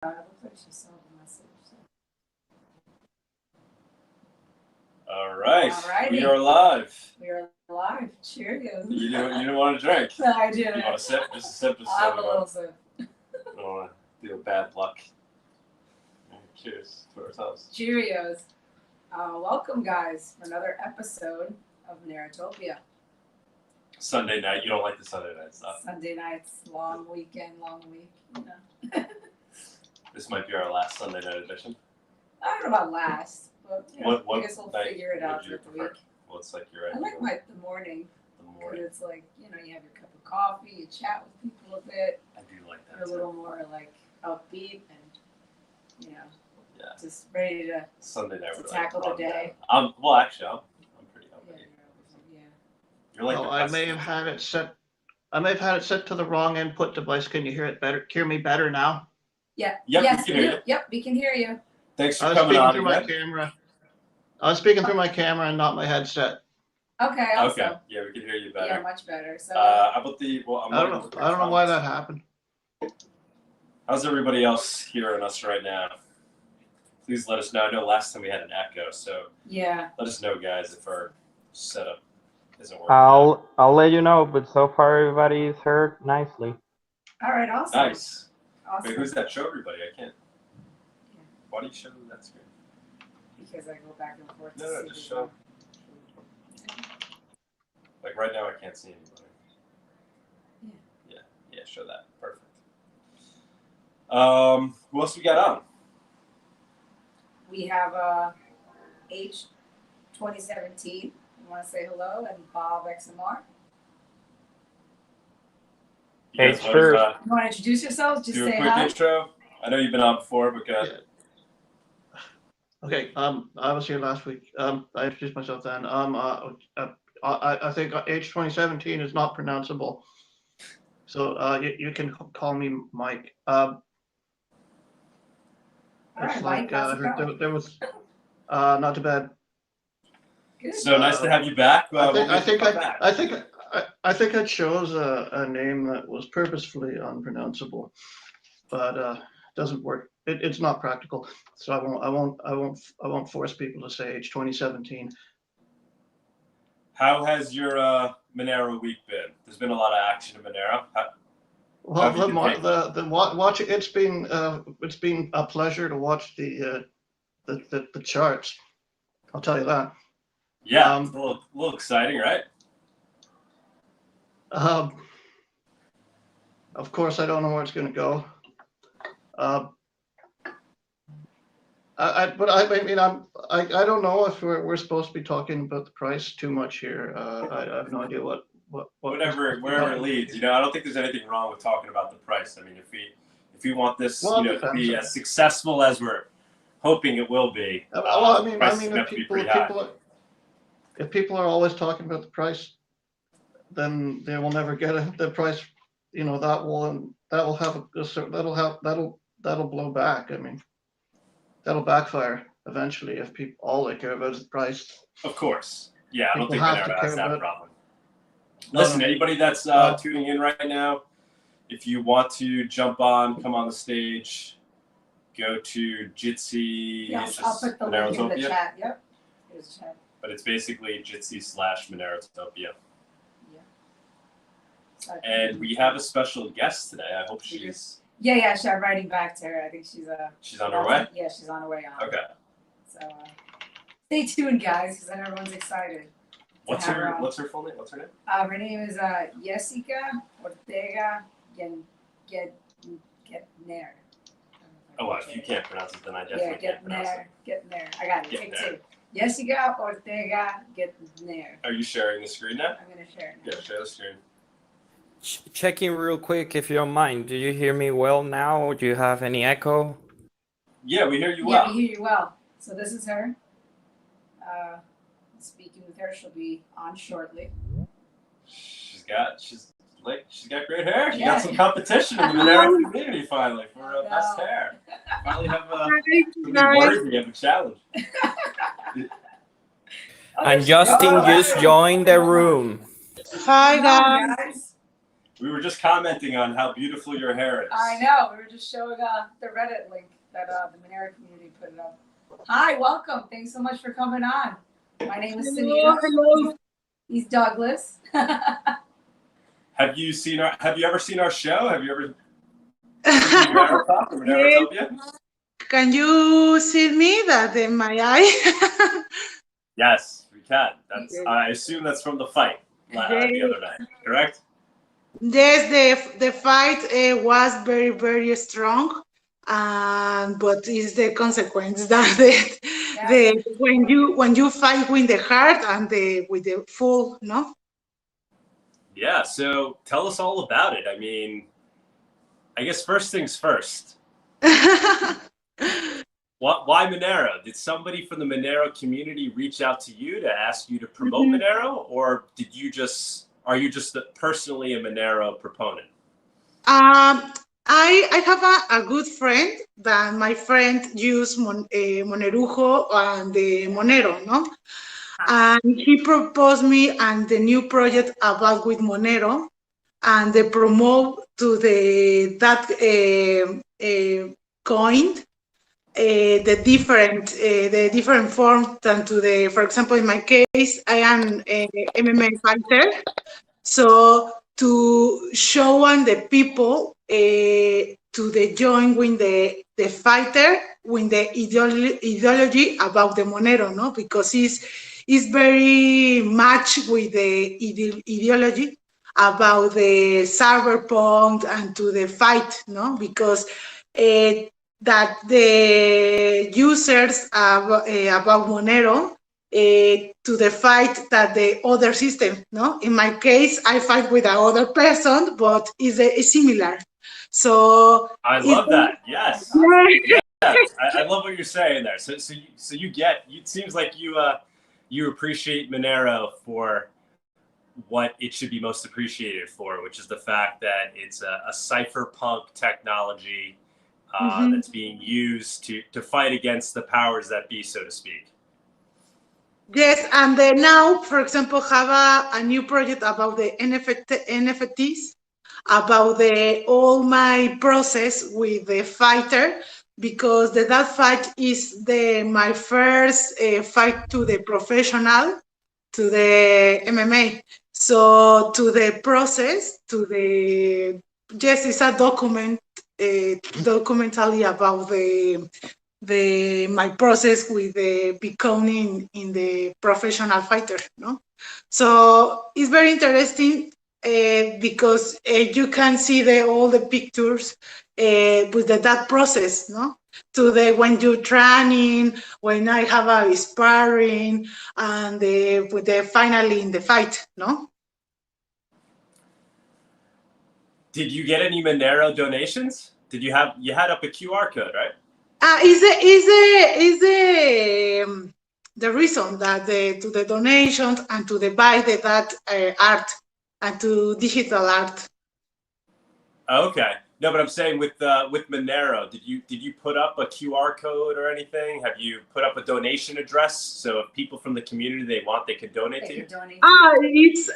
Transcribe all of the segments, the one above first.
looks like she saw the message. So. All right. Alrighty. We are live. We are live. Cheerios. You didn't want to drink? No, I didn't. You want a sip? Just a sip. I'll have a little sip. I don't want to do a bad luck. Cheers to ourselves. Cheerios. Welcome, guys, for another episode of Monerotopia. Sunday night. You don't like the Sunday night stuff? Sunday nights, long weekend, long week. You know. This might be our last Sunday night edition. I don't know about last, but you know, What I guess we'll night figure it out would you with the prefer? week. Well, it's like you're right. I like the morning. The Because morning. it's like, you know, you have your cup of coffee, you chat with people a bit. I do like that. You're a too. little more like upbeat and, you know, Yeah. just ready to. Sunday night. To we're tackle the run day. down. Well, actually, I'm pretty Yeah, upbeat. yeah. You're like. Oh, the I may have had it set. I may have had it set to the wrong input device. Can you hear it better? Hear me better now? Yeah. Yep, Yes, we can hear you. Yep, we can hear you. Thanks for I was coming speaking on through my again. camera. I was speaking through my camera and not my headset. Okay. Also. Okay. Yeah, we can hear you better. Yeah, much better. So. How about the? Well, I don't know why that happened. How's everybody else hearing us right now? Please let us know. I know last time we had an echo, so Yeah. let us know, guys, if our setup isn't working. I'll let you know, but so far everybody is heard nicely. All right. Awesome. Nice. Awesome. Wait, who's that? Show everybody. I can't. Yeah. Why do you show that screen? Because I go back and forth. No, to see just who's show. on. Like right now, I can't see anybody. Yeah. Yeah. Show that. Perfect. Who else we got on? We have H 2017. You want to say hello, and Bob XMR. You guys Hey, wanna, sure. You want to introduce yourselves? Just do say a quick hi. intro. I know you've been on before, but go ahead. Okay. I was here last week. I introduced myself then. I think H2017 is not pronounceable. So you can call me Mike. All It's right, like Mike. How's it going? there was not too bad. Good. So nice to have you back. I think I chose a name that was purposefully unpronounceable, but it doesn't work. It's not practical, so I won't force people to say H2017. How has your Monero week been? There's been a lot of action in Monero. Well, Have you been watch it's been a pleasure to watch the charts. I'll tell you that. Yeah, it's a little exciting, right? Of course, I don't know where it's going to go. I don't know if we're supposed to be talking about the price too much here. I have no idea what Wherever it leads, you know, I don't think there's anything wrong with talking about the price. I mean, if we want this, Well, to be as successful as we're hoping it will be, if people are always talking about the price, then they will never get it. The price, you know, that'll blow back. I mean, that'll backfire eventually if all they care about is the price. Of course, yeah, I don't People think have to Monero has care that about- problem. No, Listen, no. anybody that's tuning in right now, if you want to jump on, come on the stage, go to Jitsi. Yes, I'll put the link in the chat. Yep. Here's the chat. But it's basically Jitsi/Monerotopia. Yeah. Sorry. And we have a special guest today. I hope she's Yeah. I'm writing back to her. I think she's on her way. Yeah, she's on her way on. Okay. So stay tuned, guys, because then everyone's excited. What's have her her on. What's her full name? What's her name? Her name is Yessica Ortega Gentner. Oh, well, if you can't pronounce it, then I definitely can't pronounce it. Gentner. I got it. Take Gentner. two. Yessica Ortega Gentner. Are you sharing the screen now? I'm gonna share it now. Yeah, share the screen. Checking real quick if you don't mind. Do you hear me well now? Or do you have any echo? Yeah, we hear you Yeah, well. we hear you well. So this is her. Speaking with her, she'll be on shortly. She's got great hair. She Yeah. got some competition in the Monero community finally for best No. hair. Finally have something worthy of a challenge. And Justin just joined the room. Hi guys. We were just commenting on how beautiful your hair is. I know. We were just showing the Reddit link that the Monero community put it up. Hi, welcome. Thanks so much for coming on. My name is Sunita. Hello. He's Douglas. Have you ever seen our show? Have you ever seen Monero Talk or Monerotopia? Can you see me that in my eye? Yes, we can. I assume that's from the fight the other night, correct? Yes, the fight was very, very strong, but it's the consequence that when you fight with the heart and with the full, no? Yeah, so tell us all about it. I mean, I guess first things first. Why Monero? Did somebody from the Monero community reach out to you to ask you to promote Monero, or are you just personally a Monero proponent? I have a good friend that my friend used Monerujo and the Monero, no? And he proposed me and the new project about with Monero and they promote to that coin the different form than to the, for example, in my case, I am a MMA fighter. So to show on the people to the join with the fighter with the ideology about the Monero, no? Because it's very much with the ideology about the cyberpunk and to the fight, no? Because that the users about Monero to the fight that the other system, no? In my case, I fight with another person, but it's similar. So I love that. Yes. Yeah. Yes. I love what you're saying there. So you get. It seems like you appreciate Monero for what it should be most appreciated for, which is the fact that it's a cypherpunk technology that's being used to fight against the powers that be, so to speak. Yes, and now, for example, have a new project about the NFTs, about all my process with the fighter, because that fight is my first fight to the professional, to the MMA. So to the process, yes, it's a documentary about my process with becoming in the professional fighter, no? So it's very interesting because you can see all the pictures with that process, no? To when you're training, when I have a sparring, and with finally in the fight, no? Did you get any Monero donations? You had up a QR code, right? Is the reason that to the donations and to the buy that art and to digital art. Okay. No, but I'm saying with Monero, did you put up a QR code or anything? Have you put up a donation address so if people from the community they can donate to you?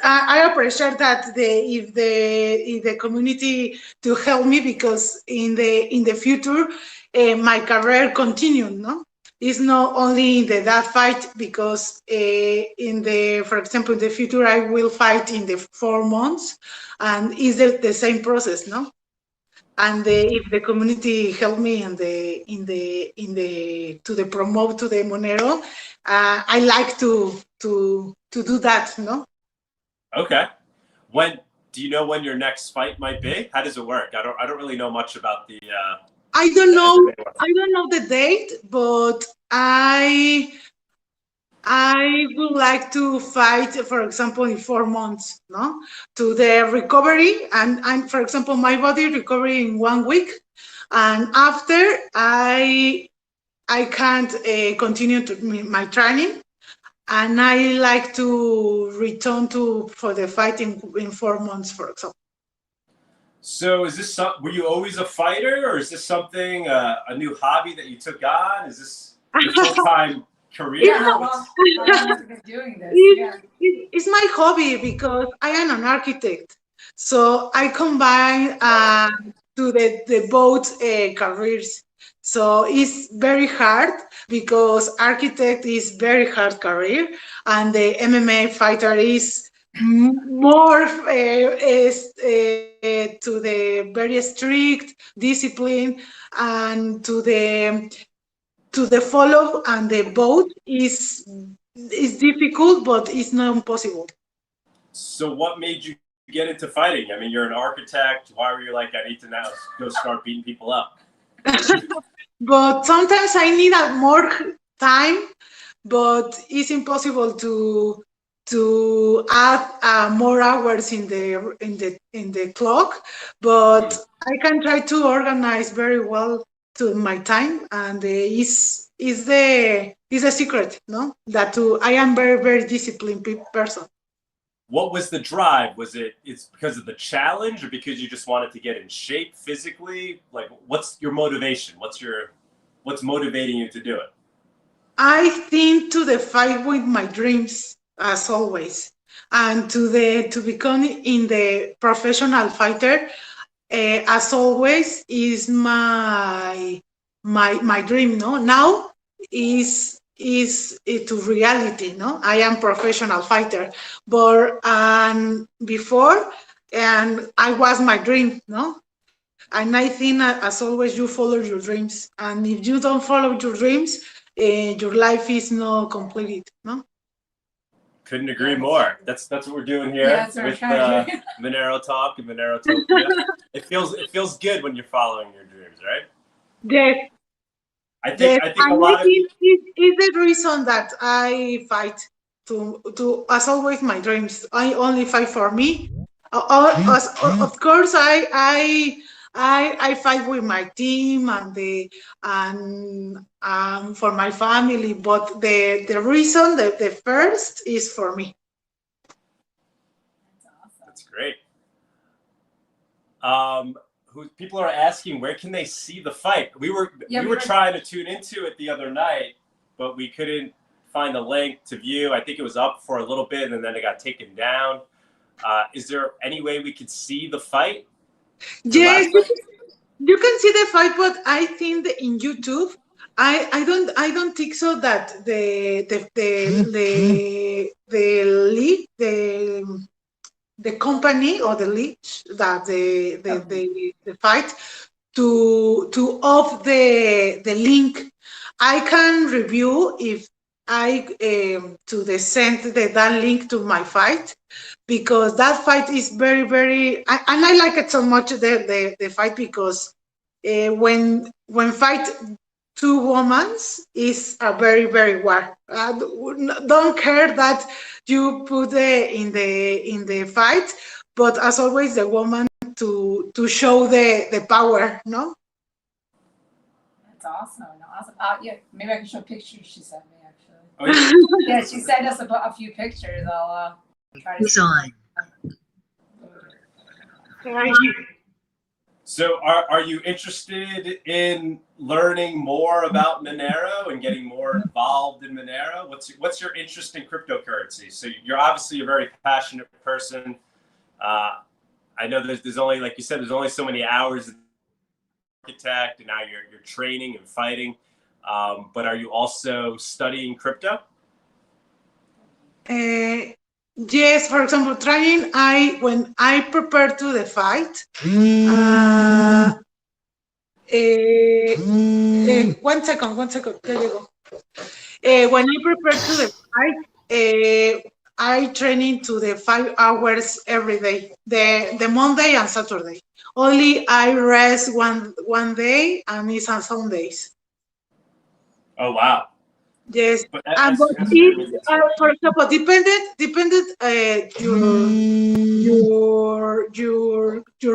I appreciate that if the community to help me, because in the future my career continue, no? It's not only in that fight, because for example, in the future I will fight in the 4 months, and it's the same process, no? And if the community help me to the promote to the Monero, I like to do that, no? Okay. Do you know when your next fight might be? How does it work? I don't really know much about the. I don't know the date, but I would like to fight, for example, in 4 months, no? To the recovery, and for example, my body recovery in 1 week, and after I can't continue my training, and I like to return for the fight in 4 months, for example. So were you always a fighter, or is this something, a new hobby that you took on? Is this your full-time career? Yeah, how long have you been doing this? It's my hobby, because I am an architect. So I combine to the both careers. So it's very hard because architect is very hard career, and the MMA fighter is more to the very strict discipline, and to the follow and the both is difficult, but it's not impossible. So what made you get into fighting? I mean, you're an architect. Why were you like, I need to now go start beating people up? But sometimes I need more time, but it's impossible to add more hours in the clock. But I can try to organize very well to my time, and is the secret, no? That I am very disciplined person. What was the drive? It's because of the challenge, or because you just wanted to get in shape physically? Like, what's your motivation? What's motivating you to do it? I think to the fight with my dreams, as always, and to become in the professional fighter, as always, is my dream. No, now is to reality. No, I am professional fighter, but before, and I was my dream. No. And I think, as always, you follow your dreams. And if you don't follow your dreams, your life is not completed. No. Couldn't agree more. That's what we're doing here with Monero Talk and Monerotopia. It feels good when you're following your dreams, right? Yes. I think a lot of is the reason that I fight to as always my dreams. I only fight for me. Of course, I fight with my team and for my family, but the reason the first is for me. That's awesome. That's great. People are asking, where can they see the fight? We were trying to tune into it the other night, but we couldn't find a link to view. I think it was up for a little bit and then it got taken down. Is there any way we could see the fight? Yes, you can see the fight, but I think that in YouTube, I don't think so that the league, the company or the league that the fight to off the link. I can review if I send that link to my fight, because that fight is very and I like it so much, the fight, because when fight two women is a very war. Don't care that you put in the fight, but as always the woman to show the power, no? That's awesome. Yeah, maybe I can show pictures she sent me, actually. Oh, yeah. Yeah, she sent us a few pictures. I'll try to Sign. So are you interested in learning more about Monero and getting more involved in Monero? What's your interest in cryptocurrency? So you're obviously a very passionate person. I know there's only, like you said, there's only so many hours as architect, and now you're training and fighting. But are you also studying crypto? Yes, for example, when I prepare to the fight, one second, there you go. When I prepare to the fight, I training to the 5 hours every day, the Monday and Saturday. Only I rest one day, and it's on Sundays. Oh, wow. Yes, But for example, depended your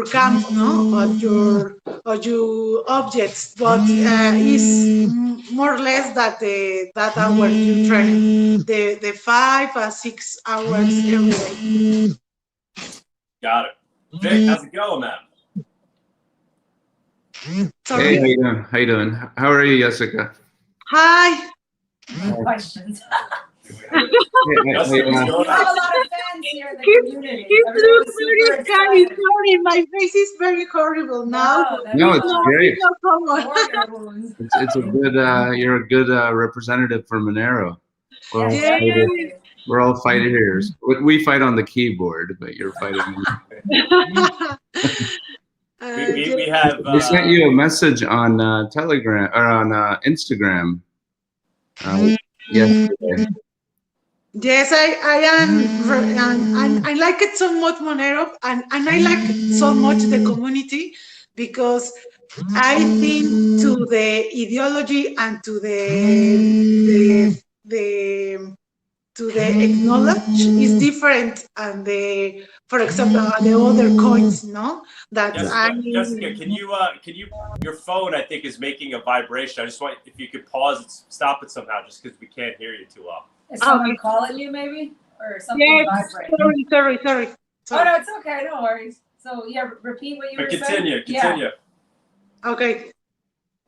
camp, no, or your objects, but is more or less that hour you train, the 5 or 6 hours every day. Got it. Vic, how's it going, man? Sorry? Hey, how you doing? How are you, Yessica? Hi. Questions. Justin, what's We going have on? a lot of fans here in the He community. looks Everyone's very super scary. excited. Sorry, my face is very horrible now. No, that's No, it's not great. It's not common. warrior wounds. It's a good. You're a good representative for Monero. We're all Yes, Yeah. fighting. definitely. We're all fighters. We fight on the keyboard, but you're fighting. We have. We sent you a message on Telegram or on Instagram. Yesterday. Yes, I am, and I like it so much, Monero, and I like so much the community because I think to the ideology and to the acknowledge is different, and for example, the other coins, no, that Jessica, can you your phone I think is making a vibration. I just want if you could pause it, stop it somehow, just because we can't hear you too well. Is someone calling you maybe? Or something Yes, vibrating? sorry. Oh no, it's okay, no worries. So yeah, repeat what you were saying. Continue. Yeah. Okay.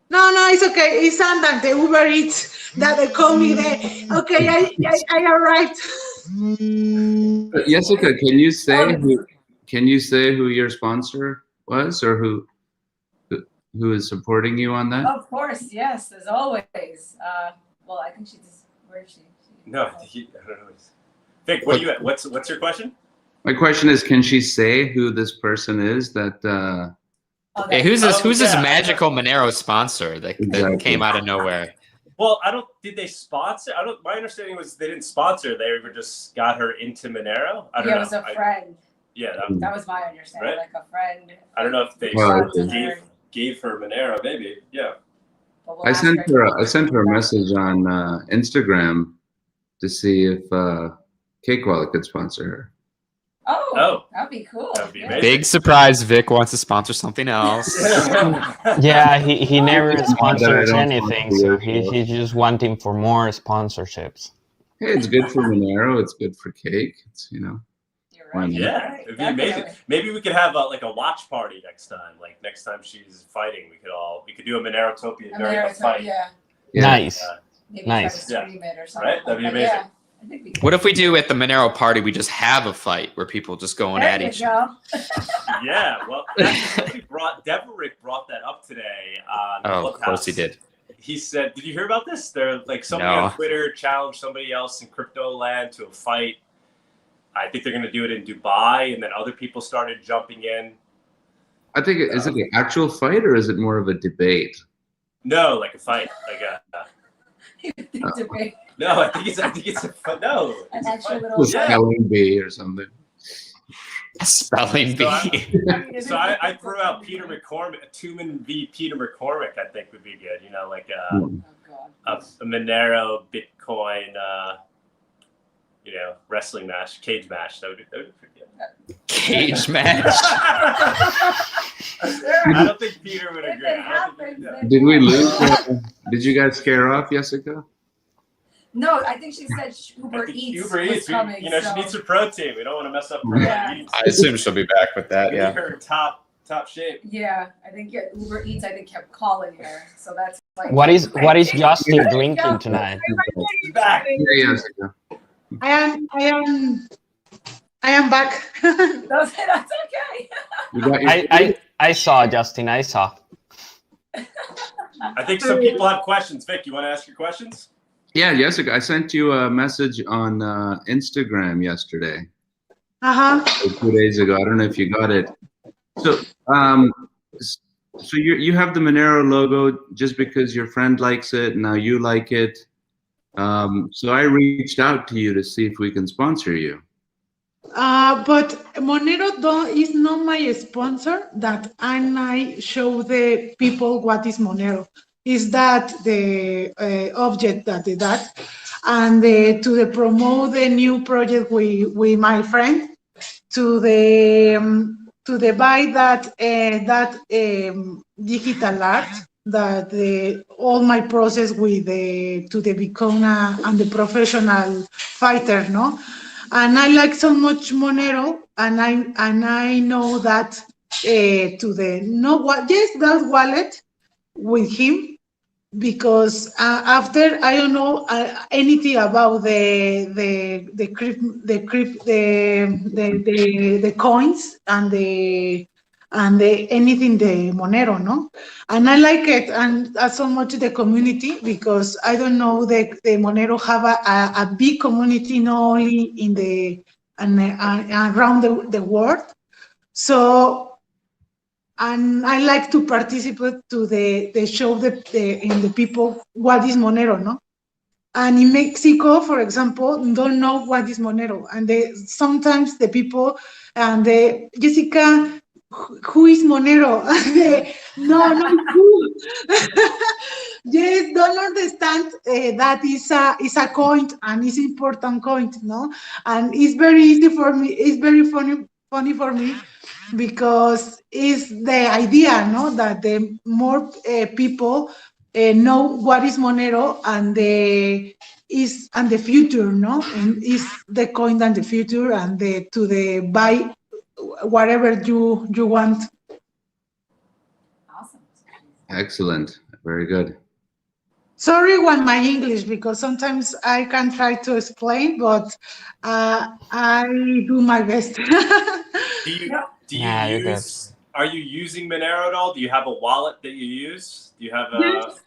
No, it's okay. It's Sandan, the Uber Eats that they call me there. Okay, I arrived. Yessica, can you say who your sponsor was, or who is supporting you on that? Of course, yes, as always. Well, I think she's where is she? No, I don't know. Vic, what are you at? What's your question? My question is, can she say who this person is that? Hey, who's this yeah. magical Monero sponsor that Exactly. came out of nowhere? Well, did they sponsor? My understanding was they didn't sponsor. They were just got her into Monero. I don't know. It was a friend. Yeah, That was my understanding, Right? like a friend. I don't know if they Well, gave her Monero. Maybe, yeah. But we'll I ask sent her a message on Instagram to see if Cake Wallet could sponsor her. Oh, that'd be cool. That'd be Yeah. amazing. Big surprise, Vic wants to sponsor something else. Yeah, he never I sponsors don't anything, sponsor so yourself. he's just wanting for more sponsorships. Hey, it's good for Monero. It's good for Cake. It's You're Why right. not? Yeah, Right, it'd be amazing. definitely. Maybe we could have like a watch party next time. Like next time she's fighting, we could do a Monerotopia during the fight. Yeah. Nice. Maybe Nice. try to stream it or something. Right? That'd be But amazing. Yeah, I think we could. What if we do at the Monero party, we just have a fight where people just going at There each you other? go. Yeah, well, actually, Deverick brought that up today on Oh, Clubhouse. of course he did. He said, "Did you hear about this? They're like somebody No. on Twitter challenged somebody else in crypto land to a fight. I think they're going to do it in Dubai, and then other people started jumping in. I think is it an actual fight or is it more of a debate? No, like a fight, like a." Debate. No, I think it's a no. An It's a actual fight. little. Yeah. Spelling bee or something. Spelling So I- bee. So I threw out Peter McCormick, Tuman v. Peter McCormick. I think would be good. You know, like Oh God. a Monero Bitcoin, wrestling match, cage match. That would be pretty good. Cage match. I don't think Peter would If agree. it I don't think, happens, then- Did we lose? Did you guys scare off Yessica? No, I think she said I Uber think Eats Uber was Eats, coming. she so. needs her protein. We don't want to mess up her Yeah. eats. I assume she'll be back with that, We yeah. need her top shape. Yeah, I think Uber Eats. I think kept calling her, so that's like. What is Justin drinking tonight? She's back. Yeah, Yessica. I am back. That's okay. You got your I saw Justin. I saw. I think some people have questions. Vic, you want to ask your questions? Yeah, Yessica, I sent you a message on Instagram yesterday, Uh-huh. or 2 days ago. I don't know if you got it. So, so you have the Monero logo just because your friend likes it, and now you like it. So I reached out to you to see if we can sponsor you. But Monero is not my sponsor. That I show the people what is Monero. Is that the object that and to promote the new project with my friend to buy that digital art that all my process with to become and the professional fighter, no. And I like so much Monero, and I know that that wallet with him because after I don't know anything about the coins and the anything the Monero, no, and I like it and so much the community because I don't know the Monero have a big community not only in the and around the world, so. And I like to participate to the show in the people what is Monero, no? And in Mexico, for example, don't know what is Monero, and sometimes the people and the Yessica, who is Monero? No, who? Yes, don't understand that is a coin and it's important coin, no? And it's very easy for me. It's very funny for me because it's the idea, no, that the more people know what is Monero and the future, no, and is the coin and the future and to buy whatever you want. Awesome. Excellent. Very good. Sorry on my English because sometimes I can try to explain, but I do my best. Nah, you're good. Are you using Monero at all? Do you have a wallet that you use? Do you have a? Yes.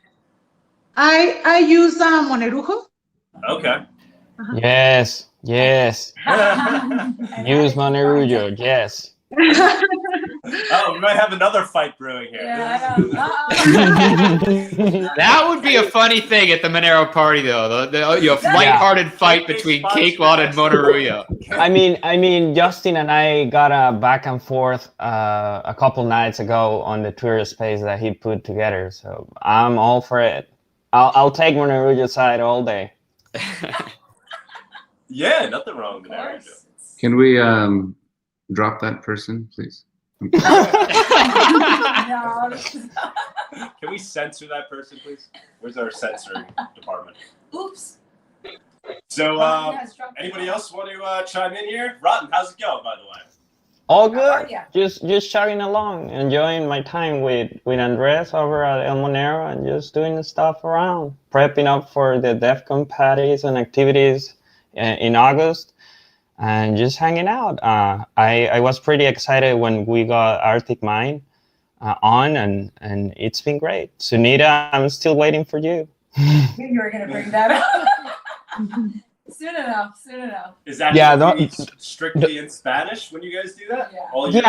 I use Monerujo. Okay. Yes, yes. Use Monerujo, yes. Oh, we might have another fight brewing here. Yeah, I know. That would be a funny thing at the Monero party, though. The lighthearted fight between Cakewalk and Monerujo. I mean, Justin and I got a back and forth a couple nights ago on the Twitter space that he put together. So I'm all for it. I'll take Monerujo's side all day. Yeah, nothing wrong with Monerujo. Can we drop that person, please? No. Can we censor that person, please? Where's our censoring department? Oops. So, anybody else want to chime in here? Rotten, how's it going, by the way? All How are good. ya? Just chugging along, enjoying my time with Andres over at El Monero and just doing the stuff around, prepping up for the DEF CON parties and activities in August, and just hanging out. I was pretty excited when we got Arctic Mine on, and it's been great. Sunita, I'm still waiting for you. Knew you were going to bring that up. Soon enough. Is that strictly in Spanish when you guys do that? Yeah. All your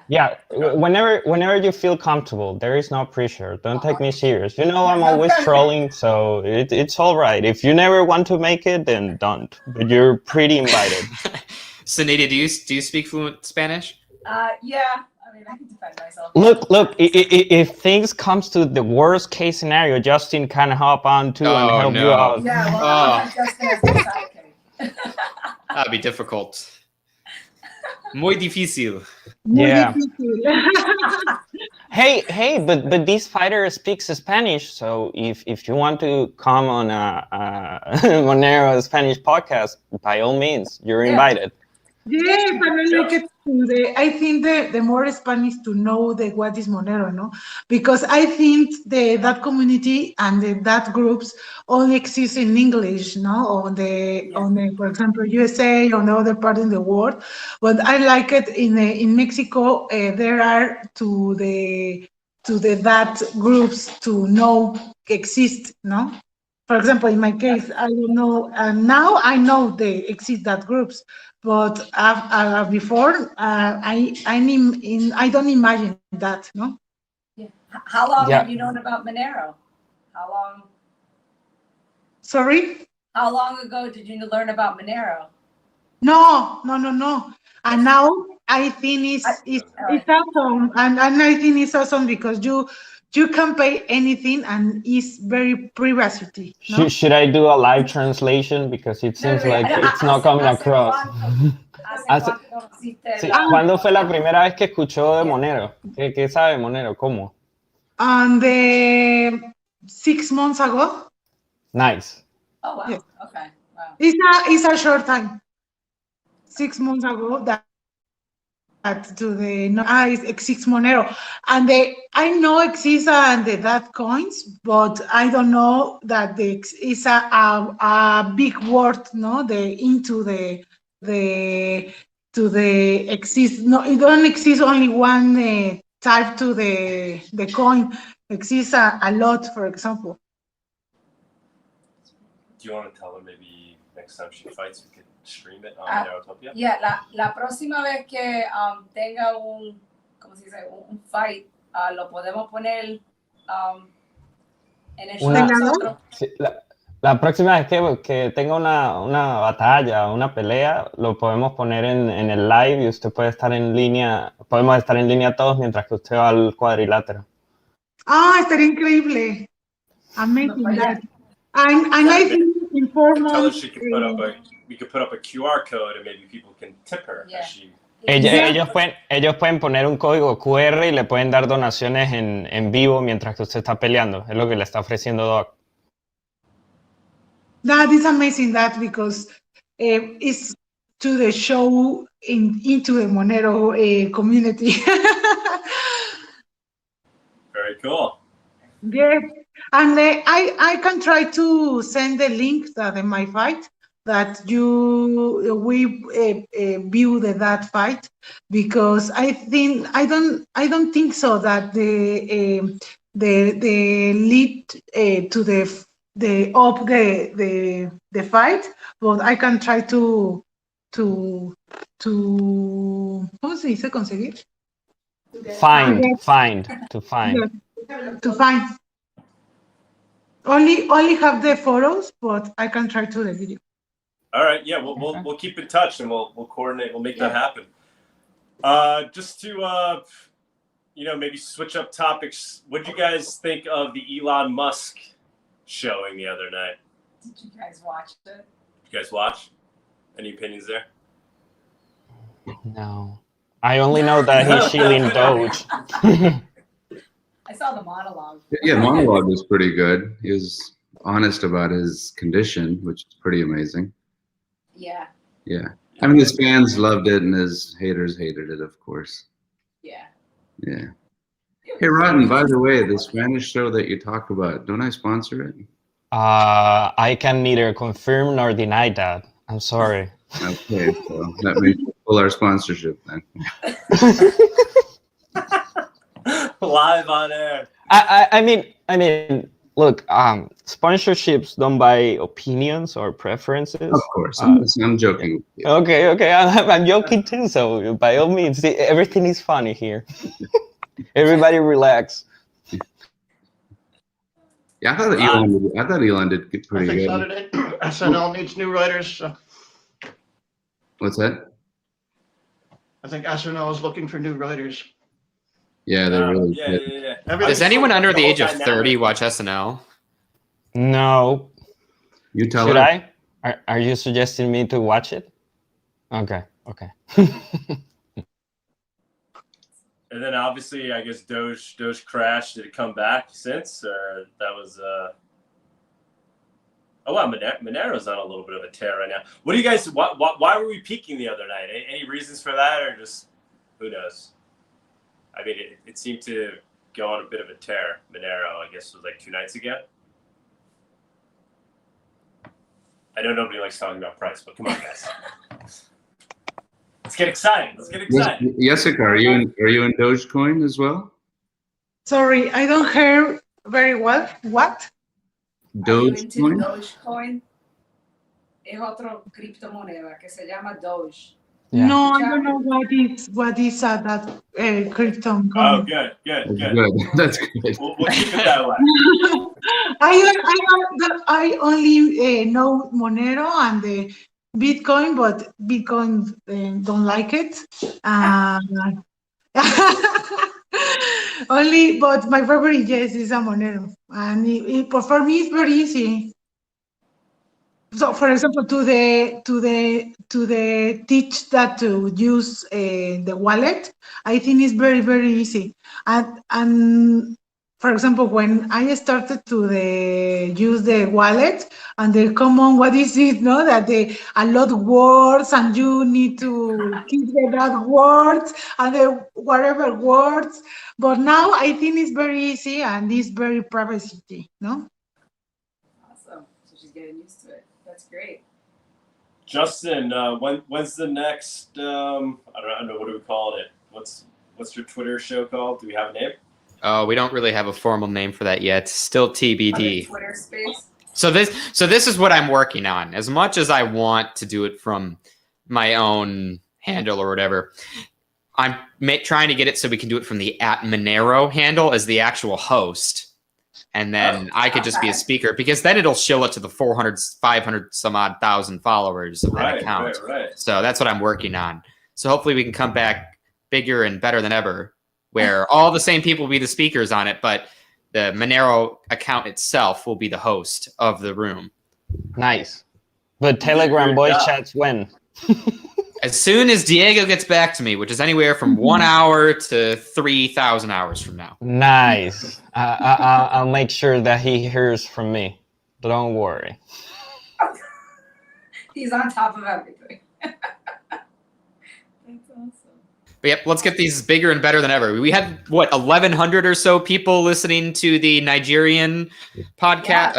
Yeah. Whenever you feel comfortable, there is no pressure. Don't take me serious. You know I'm always trolling, so it's all right. If you never want to make it, then don't. But you're pretty invited. Sunita, do you speak fluent Spanish? Yeah. I mean, I can defend myself. Look. If things comes to the worst case scenario, Justin can hop on too and help you out. Yeah, well, Justin has a sidekick. That'd be difficult. Muy difícil. Yeah. Hey, but this fighter speaks Spanish, so if you want to come on a Monero Spanish podcast, by all means, you're invited. Yes, and I like it. I think the more Spanish to know what is Monero, no? Because I think that community and that groups only exist in English, no? On the for example USA, on the other part in the world. But I like it in Mexico. There are to that groups to know exist, no? For example, in my case, I don't know, and now I know they exist that groups, but before I don't imagine that, no. Yeah. How long have you known about Monero? How long? Sorry. How long ago did you learn about Monero? No. And now I think it's awesome, and I think it's awesome because you can pay anything and it's very privacy. No? Should I do a live translation because it seems like it's not coming across? ¿Cuándo fue la primera vez que escuchó de Monero? ¿Qué sabe Monero? ¿Cómo? And 6 months ago. Nice. Oh wow. Yeah. Okay. Wow. It's a short time. 6 months ago. to the exists Monero, and I know exists and that coins, but I don't know that is a big word, no? To the exist. No, it don't exist only one type to the coin. Exists a lot, for example. Do you want to tell her maybe next time she fights we could stream it on MONEROTOPIA? Yeah, la próxima vez que tenga ¿cómo se dice? Un fight, lo podemos poner en el show Una- nosotros. Sí, la próxima vez que tenga una batalla, una pelea, lo podemos poner en el live y usted puede estar en línea, podemos estar en línea todos mientras que usted va al cuadrilátero. Estaría increíble. Amazing No, that. And I think inform Tell her she could we could put up a QR code and maybe people can tip her Yeah. as she. Ellos pueden poner un código QR y le pueden dar donaciones en vivo mientras que usted está peleando. Es lo que le está ofreciendo Doc. That is amazing, that because it's to the show into the Monero community. Very cool. Yes, and I can try to send the link that in my fight that we view that fight, because I don't think so that the lead to the fight, but I can try to ¿cómo se dice conseguir? Find. Yes, to find. Only have the photos, but I can try to the video. All right, yeah, we'll keep in touch and we'll coordinate. We'll make that happen. Just to maybe switch up topics. What did you guys think of the Elon Musk showing the other night? Did you guys watch it? Did you guys watch? Any opinions there? No. I only know that he's shielding Doge. I saw the monologue. Yeah, monologue was pretty good. He was honest about his condition, which is pretty amazing. Yeah. Yeah. I mean, his fans loved it and his haters hated it, of course. Yeah. Yeah. Hey, Rotten, by the way, the Spanish show that you talk about, don't I sponsor it? I can neither confirm nor deny that. I'm sorry. Okay, so that means we'll pull our sponsorship then. Live on air. I mean, look, sponsorships don't buy opinions or preferences. Of course, I'm joking. Okay, I'm joking too. So by all means, everything is funny here. Everybody relax. Yeah, I thought Elon did pretty good. So did it. SNL needs new writers. So What's that? I think SNL is looking for new writers. Yeah, they're really yeah, good. yeah. Does anyone under the age of dynamic. 30 watch SNL? No. You tell Should her. I? Are you suggesting me to watch it? Okay. And then obviously, I guess Doge crashed. Did it come back since, or that was? Oh wow, Monero's on a little bit of a tear right now. What do you guys? Why were we peaking the other night? Any reasons for that, or just who knows? I mean, it seemed to go on a bit of a tear. Monero, I guess, was like 2 nights ago. I know nobody likes talking about price, but come on, guys. Let's get excited. Yessica, are you in Dogecoin as well? Sorry, I don't hear very well. What? Dogecoin? Dogecoin es otro criptomoneda que se llama Doge. Yeah. No, I don't know what is that crypto. Oh, good. That's good. We'll keep it that way. I only know Monero and the Bitcoin, but Bitcoin don't like it. Only, but my favorite, yes, is a Monero, and for me it's very easy. So, for example, to teach that to use the wallet, I think it's very, very easy. And for example, when I started to use the wallet and they come on, what is it? No, that they a lot of words and you need to keep the bad words and the whatever words. But now I think it's very easy and it's very privacy, no? Awesome. So she's getting used to it. That's great. Justin, when's the next? I don't know. What do we call it? What's your Twitter show called? Do we have a name? Oh, we don't really have a formal name for that yet. Still TBD. Twitter space. So this is what I'm working on. As much as I want to do it from my own handle or whatever, I'm trying to get it so we can do it from the @Monero handle as the actual host. And then I could just be a speaker, because then it'll show it to the 400, 500 some odd thousand followers of that account. Right. So that's what I'm working on. So hopefully we can come back bigger and better than ever, where all the same people will be the speakers on it, but the Monero account itself will be the host of the room. Nice. But Telegram voice chats when? As soon as Diego gets back to me, which is anywhere from 1 hour to 3,000 hours from now. Nice. I'll make sure that he hears from me. Don't worry. He's on top of everything. That's awesome. But yep, let's get these bigger and better than ever. We had, 1,100 or so people listening to the Nigerian podcast,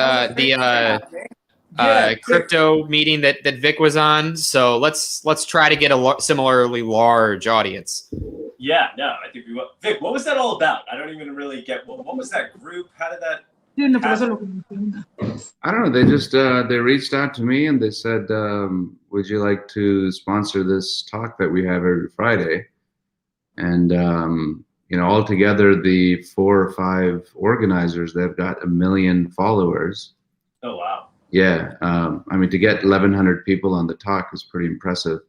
crypto meeting that Vic was on. So let's try to get a similarly large audience. Yeah, no, I think we will. Vic, what was that all about? I don't even really get what was that group? How did that happen? I don't know. They just they reached out to me and they said, "Would you like to sponsor this talk that we have every Friday?" And altogether, the 4 or 5 organizers, they've got 1 million followers. Oh wow! Yeah, I mean, to get 1,100 people on the talk is pretty impressive.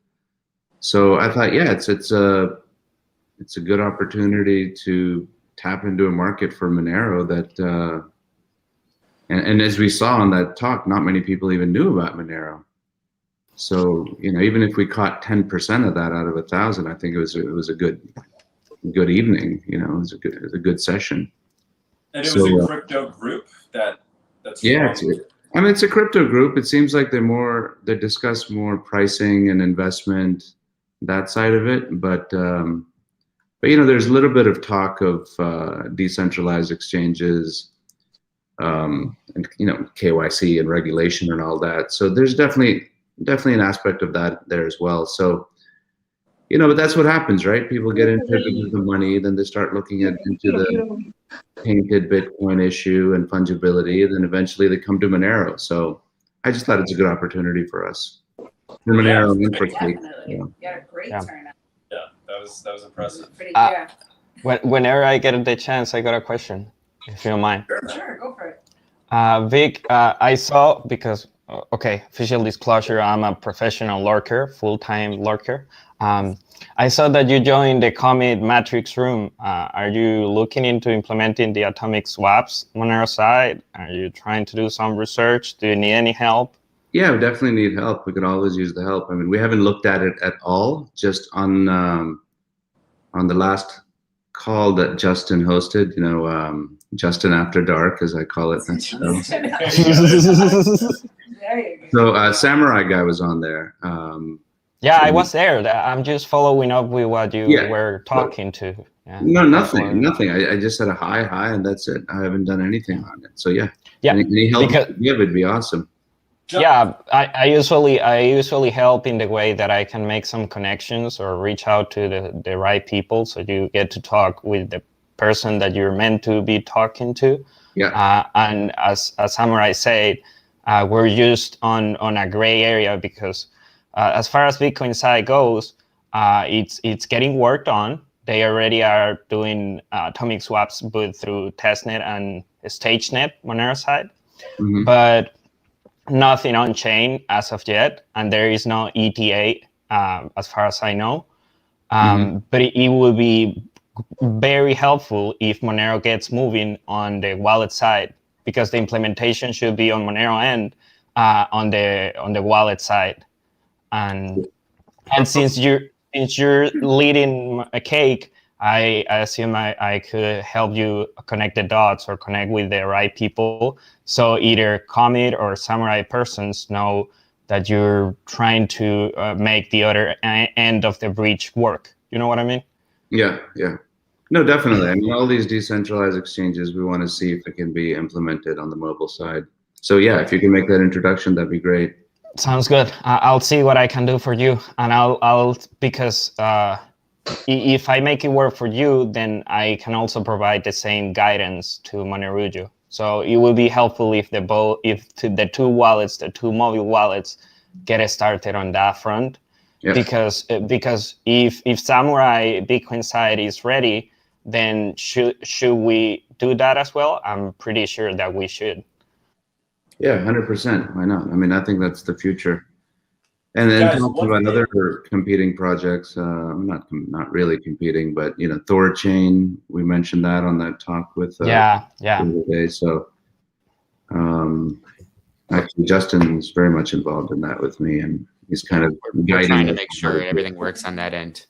So I thought, yeah, it's a good opportunity to tap into a market for Monero that. And as we saw on that talk, not many people even knew about Monero. So, even if we caught 10% of that out of 1,000, I think it was a good evening. It was a good session. And it was a crypto group that's it's a crypto group. It seems like they discuss more pricing and investment, that side of it. But there's a little bit of talk of decentralized exchanges. And KYC and regulation and all that. So there's definitely an aspect of that there as well. So, but that's what happens, right? People get into it because of the money, then they start looking into the painted Bitcoin issue and fungibility, and then eventually they come to Monero. So I just thought it's a good opportunity for us. For Monero and for Cake. You had a great turnout. Yeah, that was impressive. Whenever I get the chance, I got a question, if you don't mind. Sure, go for it. Vic, I saw, because, official disclosure, I'm a professional lurker, full-time lurker. I saw that you joined the Commit Matrix room. Are you looking into implementing the atomic swaps Monero side? Are you trying to do some research? Do you need any help? Yeah, we definitely need help. We could always use the help. I mean, we haven't looked at it at all, just on the last call that Justin hosted, Justin After Dark, as I call it. That's so Samurai guy was on there. I was there. I'm just following up with what you were talking to. Yeah. No, nothing. I just said a hi, and that's it. I haven't done anything on it. So any help would be awesome. Yeah, I usually help in the way that I can make some connections or reach out to the right people, so you get to talk with the person that you're meant to be talking to. Yeah. And as Samurai said, we're just on a gray area, because as far as Bitcoin side goes, it's getting worked on. They already are doing atomic swaps, but through testnet and StageNet Monero side, but nothing on chain as of yet, and there is no ETA as far as I know. But it would be very helpful if Monero gets moving on the wallet side, because the implementation should be on Monero end on the wallet side. And since you're leading a Cake, I assume I could help you connect the dots or connect with the right people. So either commit or samurai persons know that you're trying to make the other end of the breach work. You know what I mean? Yeah, yeah. No, definitely. I mean, all these decentralized exchanges, we want to see if it can be implemented on the mobile side. So yeah, if you can make that introduction, that'd be great. Sounds good. I'll see what I can do for you, and I'll because if I make it work for you, then I can also provide the same guidance to Monerujo. So it will be helpful if the two wallets, the two mobile wallets, get started on that front. Yeah. Because if Samurai Bitcoin side is ready, then should we do that as well? I'm pretty sure that we should. Yeah, 100%. Why not? I mean, I think that's the future. And then talking about other competing projects, not really competing, but you know, Thorchain, we mentioned that on that talk with the other day. So actually Justin's very much involved in that with me, and he's kind of guiding. Trying to make sure everything works on that end.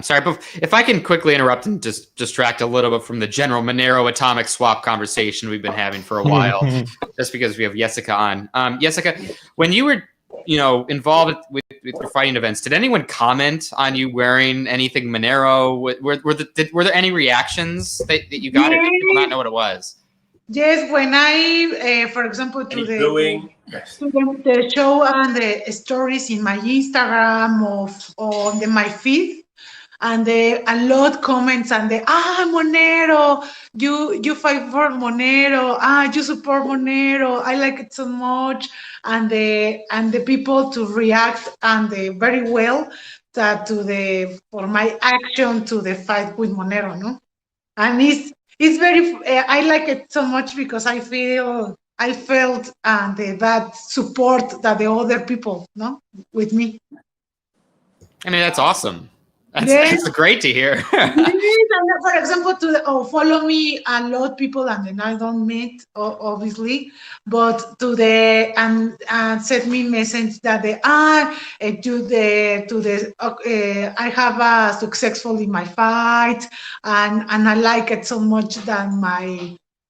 Sorry, but if I can quickly interrupt and just distract a little bit from the general Monero atomic swap conversation we've been having for a while, just because we have Yessica on. Yessica, when you were, involved with your fighting events, did anyone comment on you wearing anything Monero? Were there any reactions that you got? Or did people not know what it was? Yes, when I, for example, to the show and the stories in my Instagram or my feed, and a lot comments and Monero, you fight for Monero, you support Monero, I like it so much, and the people to react and very well that for my action to the fight with Monero, no, and it's very I like it so much because I felt that support that the other people, no, with me. I mean, that's awesome. That's great to hear. For example, follow me a lot of people, and then I don't meet, obviously, but and send me message that I have a successful in my fight, and I like it so much that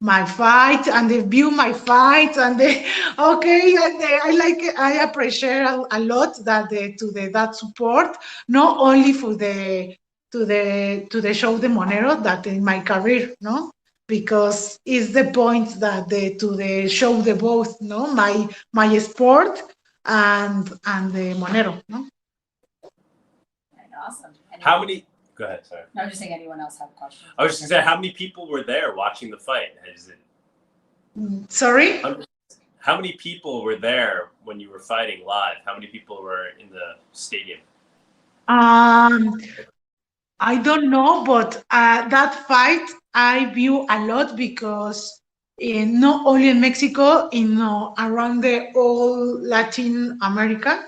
my fight, and they view my fight, and I like it. I appreciate a lot that that support, not only for to the show the Monero, that in my career, no, because it's the point that to show the both, no, my sport and the Monero, no. Awesome. How many? Go ahead, sorry. No, I'm just saying, anyone else have a question? I was just gonna say, how many people were there watching the fight? Sorry? How many people were there when you were fighting live? How many people were in the stadium? I don't know, but that fight I view a lot because not only in Mexico, around the whole Latin America,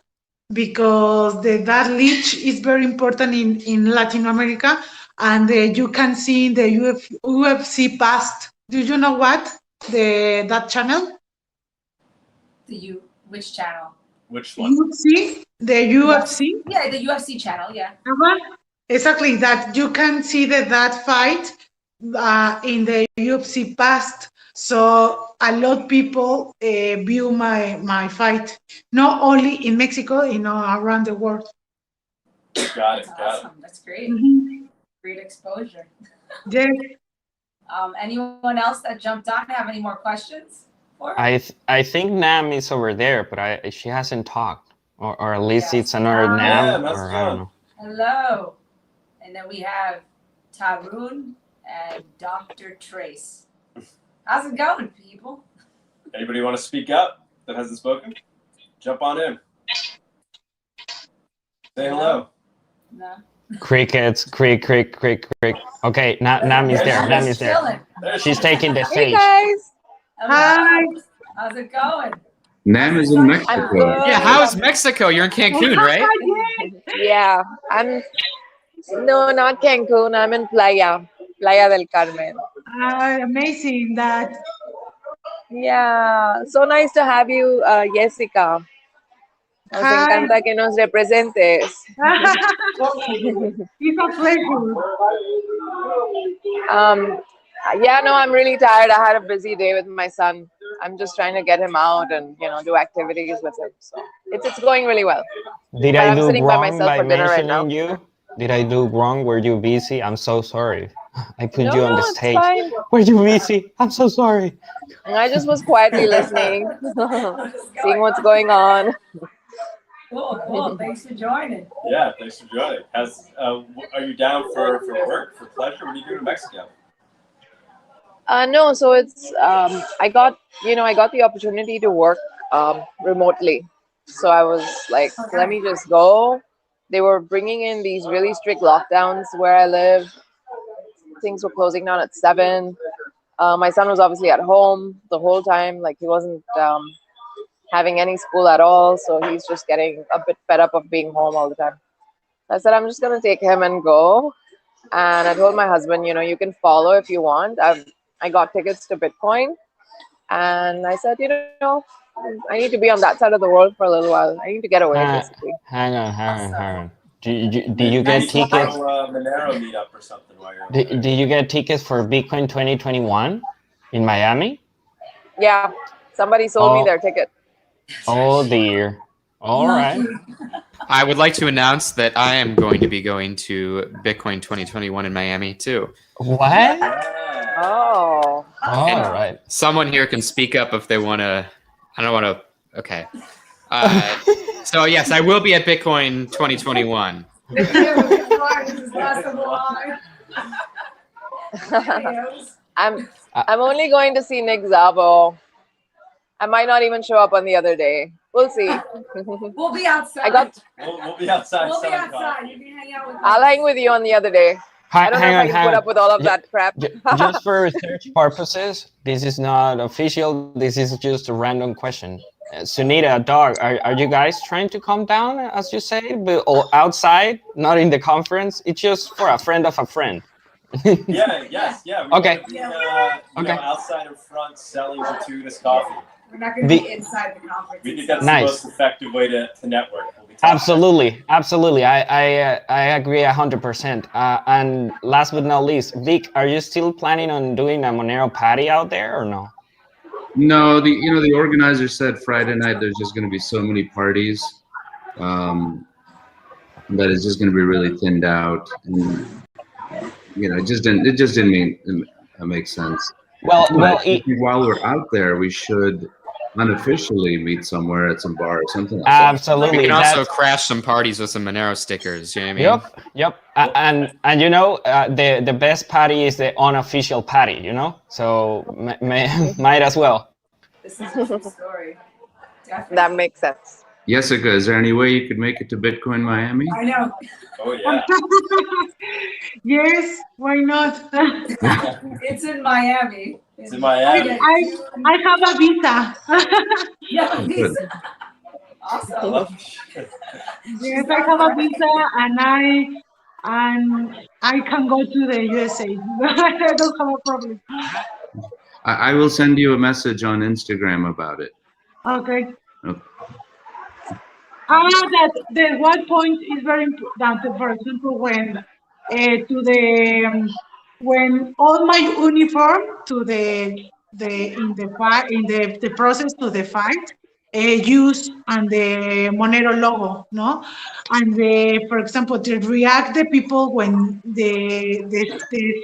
because that league is very important in Latin America, and you can see the UFC past. Do you know what that channel? Which channel? Which one? UFC, the UFC. Yeah, the UFC channel. Yeah. Exactly, that you can see that fight in the UFC past. So a lot of people view my fight, not only in Mexico, around the world. Got it. Awesome. That's great. Mm-hmm. Great exposure. Yes. Anyone else that jumped on have any more questions for her? I think Nam is over there, but she hasn't talked, or at least it's another Nam, or I don't know. Hello. And then we have Tarun and Dr. Trace. How's it going, people? Anybody want to speak up that hasn't spoken? Jump on in. Say hello. No. Crickets, crick. Okay, Nam is there. Nam is there. She's taking the stage. Hey guys. Hi. How's it going? Nam is in Mexico. Yeah, how's Mexico? You're in Cancun, right? Yeah, no, not Cancun. I'm in Playa del Carmen. Amazing that. Yeah, so nice to have you, Yessica. Nos Hi. encanta que nos representes. It's a pleasure. Yeah, no, I'm really tired. I had a busy day with my son. I'm just trying to get him out and do activities with him. So it's going really well. Did But I I'm do sitting by wrong myself by for dinner right now. mentioning you? Did I do wrong? Were you busy? I'm so sorry. I put you on the it's stage. fine. Were you busy? I'm so sorry. I just was quietly listening, seeing what's going on. Cool. Thanks for joining. Yeah, thanks for joining. Are you down for work, for pleasure? What are you doing in Mexico? No, so it's I got the opportunity to work remotely. So I was like, let me just go. They were bringing in these really strict lockdowns where I live. Things were closing down at 7. My son was obviously at home the whole time. Like he wasn't having any school at all. So he's just getting a bit fed up of being home all the time. I said, I'm just going to take him and go. And I told my husband, you can follow if you want. I got tickets to Bitcoin. And I said, I need to be on that side of the world for a little while. I need to get away, basically. Hang on. Do you get tickets? Monero meetup or something while you're Do you get tickets for Bitcoin 2021 in Miami? Yeah, somebody sold me their ticket. Oh dear. All right. I would like to announce that I am going to be going to Bitcoin 2021 in Miami too. What? Oh. All right. Someone here can speak up if they want to. I don't want to. Okay. So yes, I will be at Bitcoin 2021. I'm only going to see Nick Szabo. I might not even show up on the other day. We'll see. We'll be outside. We'll be outside. We'll be outside. You can hang out with us. I'll hang with you on the other day. I don't know if I can put up with all of that crap. Just for research purposes, this is not official. This is just a random question. Sunita, Dog, are you guys trying to come down, as you say, or outside, not in the conference? It's just for a friend of a friend. Yes. Okay. Outside in front selling gratuitous coffee. We're not going to be inside the conference. We think that's Nice. the most effective way to network. We'll be Absolutely. I agree 100%. And last but not least, Vic, are you still planning on doing a Monero party out there or no? No, the organizer said Friday night there's just going to be so many parties that it's just going to be really thinned out, and it just didn't make sense. Well, while we're out there, we should unofficially meet somewhere at some bar or something like absolutely. We can also crash some parties with some Monero stickers. You know what I mean? Yep. And the best party is the unofficial party. So might as well. This is a true story. Definitely. That makes sense. Yessica, is there any way you could make it to Bitcoin Miami? I know. Oh yeah. Yes, why not? It's in Miami. It's in Miami. I have a visa. Yeah, visa. Awesome. Yes, I have a visa, and I can go to the USA. I don't have a problem. I will send you a message on Instagram about it. Okay. That one point is very important. For example, when when all my uniform to the process to the fight use and the Monero logo, no, and for example, to react the people when they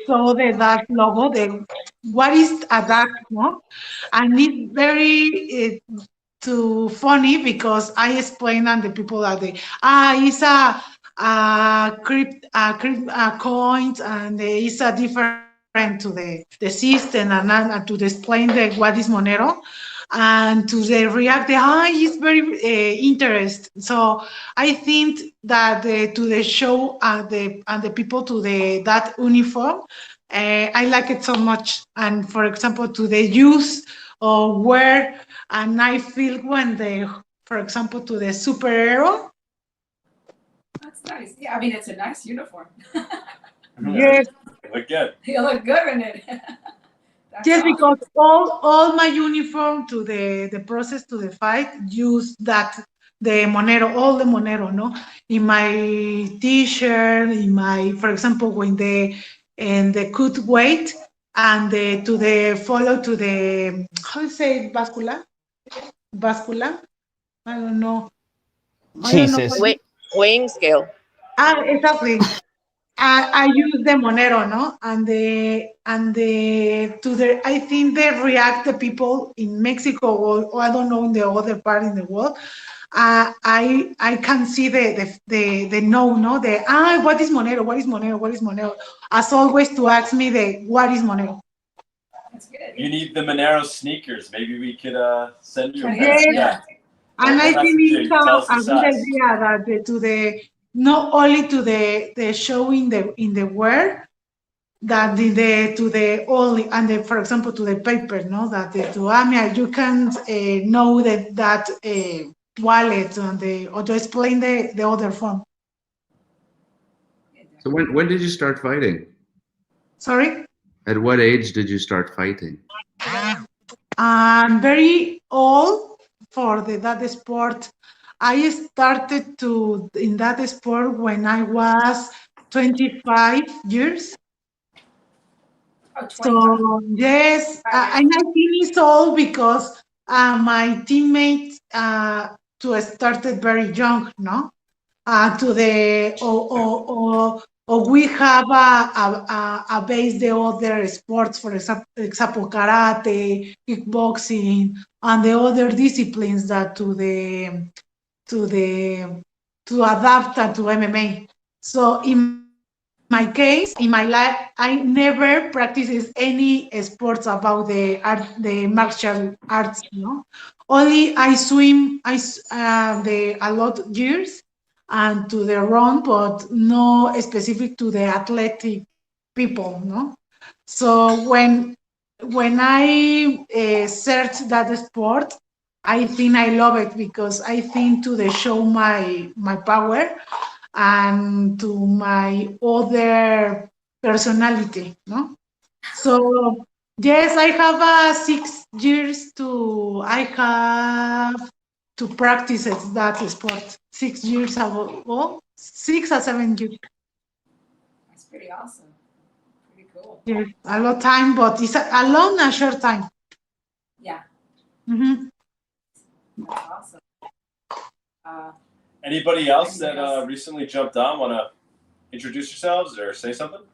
saw that logo, what is a dark, no, and it's very too funny because I explain and the people are it's a coins and it's a different to the system and to explain what is Monero and to react it's very interesting. So I think that to the show and the people to that uniform, I like it so much. And for example, to the use or wear, and I feel when for example, to the superhero. That's nice. Yeah, I mean, it's a nice uniform. Yes. You look good. You look good in it. Yes, awesome. Because all my uniform to the process to the fight use that the Monero, all the Monero, no? In my t-shirt, in my, for example, when the cut weight and to the follow to the, how do you say it, bascula? Bascula? I don't know. I don't know. Jesus. Weighing scale. Exactly. I use the Monero, no, and the to the. I think they react the people in Mexico or I don't know in the other part in the world. I can see the no the what is Monero, what is Monero, what is Monero, as always to ask me the what is Monero. That's good. You need the Monero sneakers. Maybe we could send you a pair. Yes. Yeah. And I That's think the it's thing. Tell us the a good size. idea that to the not only to the show in the word that to the only and the, for example to the paper, no, that to you can know that wallet and or to explain the other form. So when did you start fighting? Sorry. At what age did you start fighting? I'm very old for that sport. I started in that sport when I was 25 years. Oh, 25. So yes, and I think it's all because my teammates started very young, no? To the or we have a base the other sports, for example, karate, kickboxing, and the other disciplines that to adapt to MMA. So in my case, in my life, I never practiced any sports about the martial arts. No, only I swim. A lot of years and to the run, but no specific to the athletic people. No, so when I search that sport, I think I love it because I think to the show my power and to my other personality, no? So yes, I have 6 years I have to practice that sport. 6 years ago, 6 or 7 years. That's pretty awesome. Pretty cool. Yes, a lot of time, but it's a long and short time. Yeah. Mm-hmm. That's awesome. Anybody else that recently jumped on want to introduce yourselves or say something?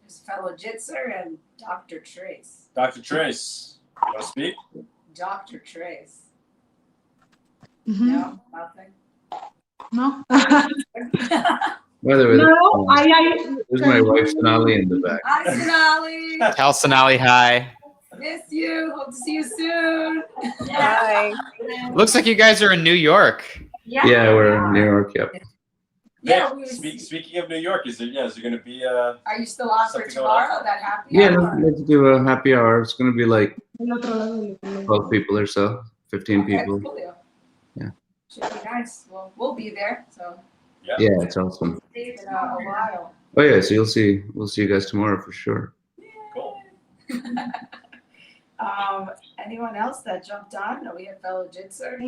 There's fellow Jitzer and Dr. Trace. Dr. Trace, you want to speak? Dr. Trace. Mm-hmm. No, nothing. No. By the way, No, there's my wife Sonali in the back. Hi, Sonali. Tell Sonali hi. Miss you. Hope to see you soon. Hi. Looks like you guys are in New York. Yeah, we're in New York. Yep. Yeah. Speaking of New York, is there going to be Are you still on for something going on? tomorrow? That happy Yeah, hour? let's do a happy hour. It's going to be like 12 people or so, 15 Okay, people. cool. Yeah. Should be nice. Well, we'll be there. So. Yeah, it's awesome. It's been a while. Oh yeah, so we'll see you guys tomorrow for sure. Cool. Anyone else that jumped on? No, we have fellow Jitzer.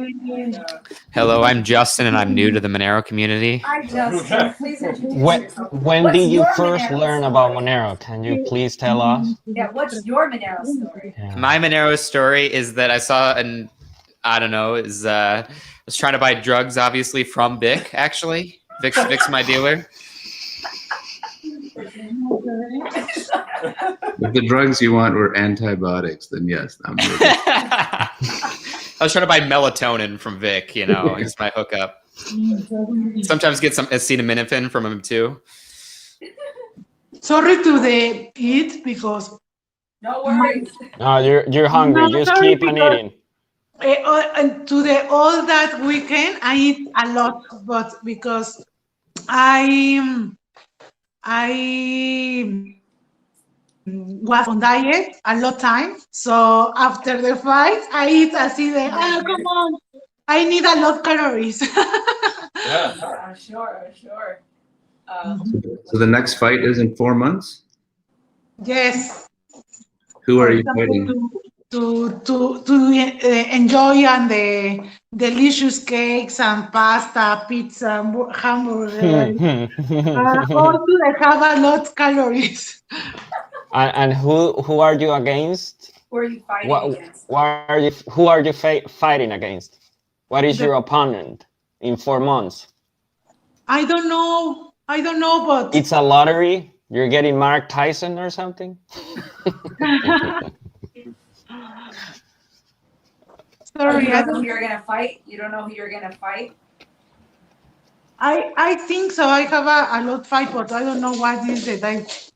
Hello, I'm Justin, and I'm new to the Monero community. Hi, Justin. Please introduce yourself. When What's did you your first Monero learn story? about Monero? Can you please tell us? Yeah, what's your Monero story? Yeah. My Monero story is that I saw I was trying to buy drugs, obviously, from Vic, actually. Vic's my dealer. If the drugs you want were antibiotics, then yes, I'm with it. I was trying to buy melatonin from Vic, he's my hookup. Sometimes get some acetaminophen from him too. Sorry to eat because. No worries. No, you're hungry. No, Just sorry, keep on because- eating. And all that weekend I eat a lot, but because I was on diet a lot of time. So after the fight, I eat come on, I need a lot of calories. Yeah. Sure. So the next fight is in 4 months. Yes. Who are you For example, fighting? enjoy and the delicious cakes and pasta, pizza, hamburger, or to have a lot of calories. And who are you against? Who are you fighting against? Who are you fighting against? What is your opponent in 4 months? I don't know, but It's a lottery. You're getting Mark Tyson or something. sorry, You don't know who you're gonna fight. You don't know who you're gonna fight. I think so. I have a lot fight, but I don't know what is the date.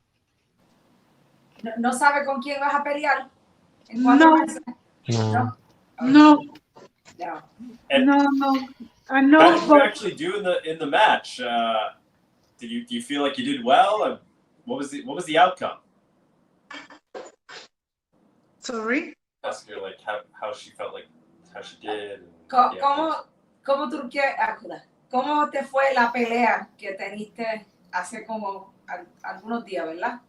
No sabe con quién vas a pelear. ¿En No. 4 meses? No. No, No. And no. I how know, did you but actually do in the match? Do you feel like you did well? And what was the outcome? sorry. Ask her like how she felt, like how she did. And, ¿Cómo te fue la pelea que teniste hace como algunos días, verdad?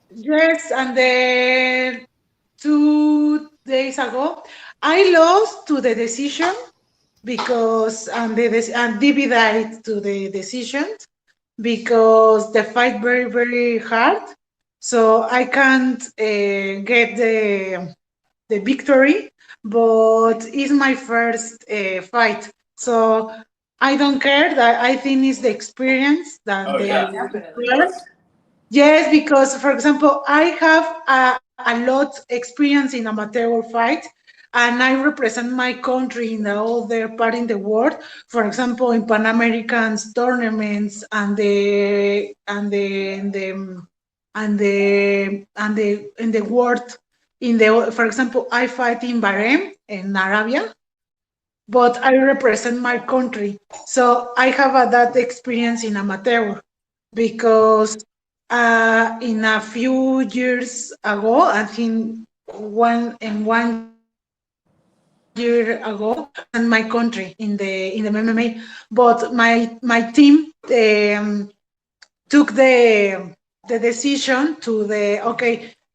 Yes, and then 2 days ago, I lost to the decision because and divided to the decisions because the fight very hard. So I can't get the victory, but it's my first fight. So I don't care. That I think it's the experience that Oh, the yeah. Definitely. Yes, because for example, I have a lot experience in amateur fight, and I represent my country in the other part in the world. For example, in Pan American tournaments and in the world. For example, I fight in Bahrain in Arabia, but I represent my country, so I have that experience in amateur because in a few years ago, I think 1 year ago, and my country in the MMA, but my team took the decision to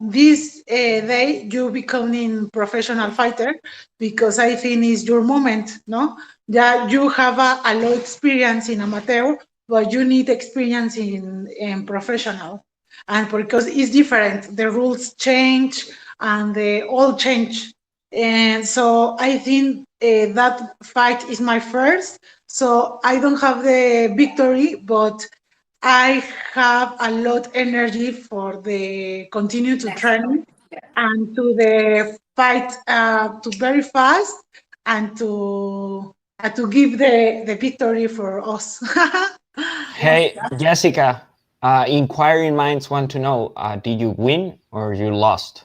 this day you becoming professional fighter because I think it's your moment, no? Yeah, you have a lot of experience in amateur, but you need experience in professional, and because it's different, the rules change and they all change, and so I think that fight is my first, so I don't have the victory, but I have a lot energy for the continue to train and to the fight to very fast and to give the victory for us. Hey, Jessica, inquiring minds want to know, did you win or you lost?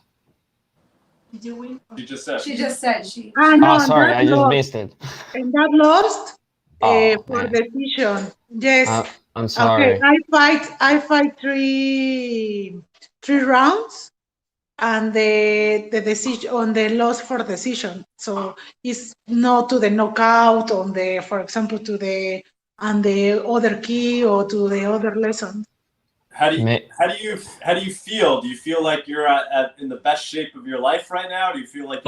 Did you win? She just said. She just said she. No, Sorry, I just lost. missed it. And that lost for man. decision. Yes. I'm sorry. Okay, I fight three rounds and the decision on the loss for decision. So it's not to the knockout on the, for example, to the other key or to the other lesson. How do you feel? Do you feel like you're in the best shape of your life right now? Do you feel like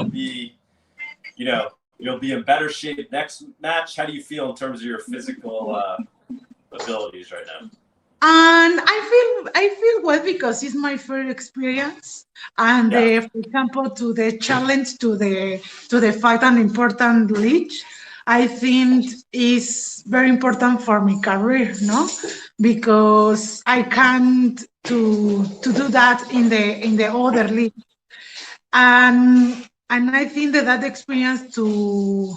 you'll be in better shape next match? How do you feel in terms of your physical abilities right now? And I feel well because it's my first experience, and for example, to the challenge to the fight an important league, I think is very important for my career, no? Because I can't to do that in the other league, and I think that experience to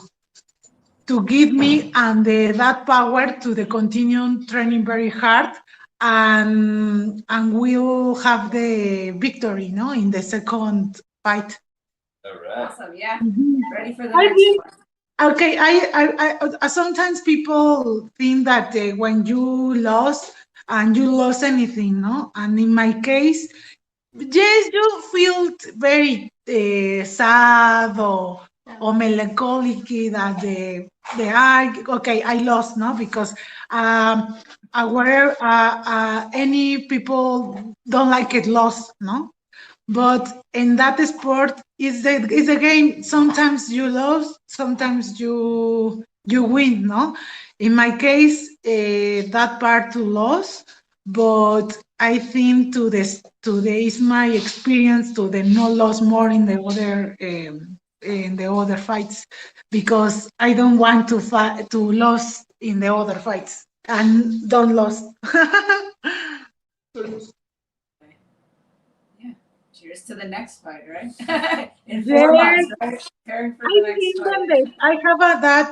give me and that power to the continue training very hard and we'll have the victory, no, in the second fight. All right. Awesome, yeah. Mm-hmm. Ready for the next one. Okay, I sometimes people think that when you lost and you lost anything, no, and in my case, yes, you feel very sad or melancholic that I lost, no, because where any people don't like it lost, no, But in that sport, is the game. Sometimes you lose, sometimes you win. No, in my case, that part to lose, but I think today is my experience to the no loss more in the other fights, because I don't want to fight to lose in the other fights and don't lose. Cheers to the next fight, right? In Yes. 4 months, right? Preparing for the I next think fight. that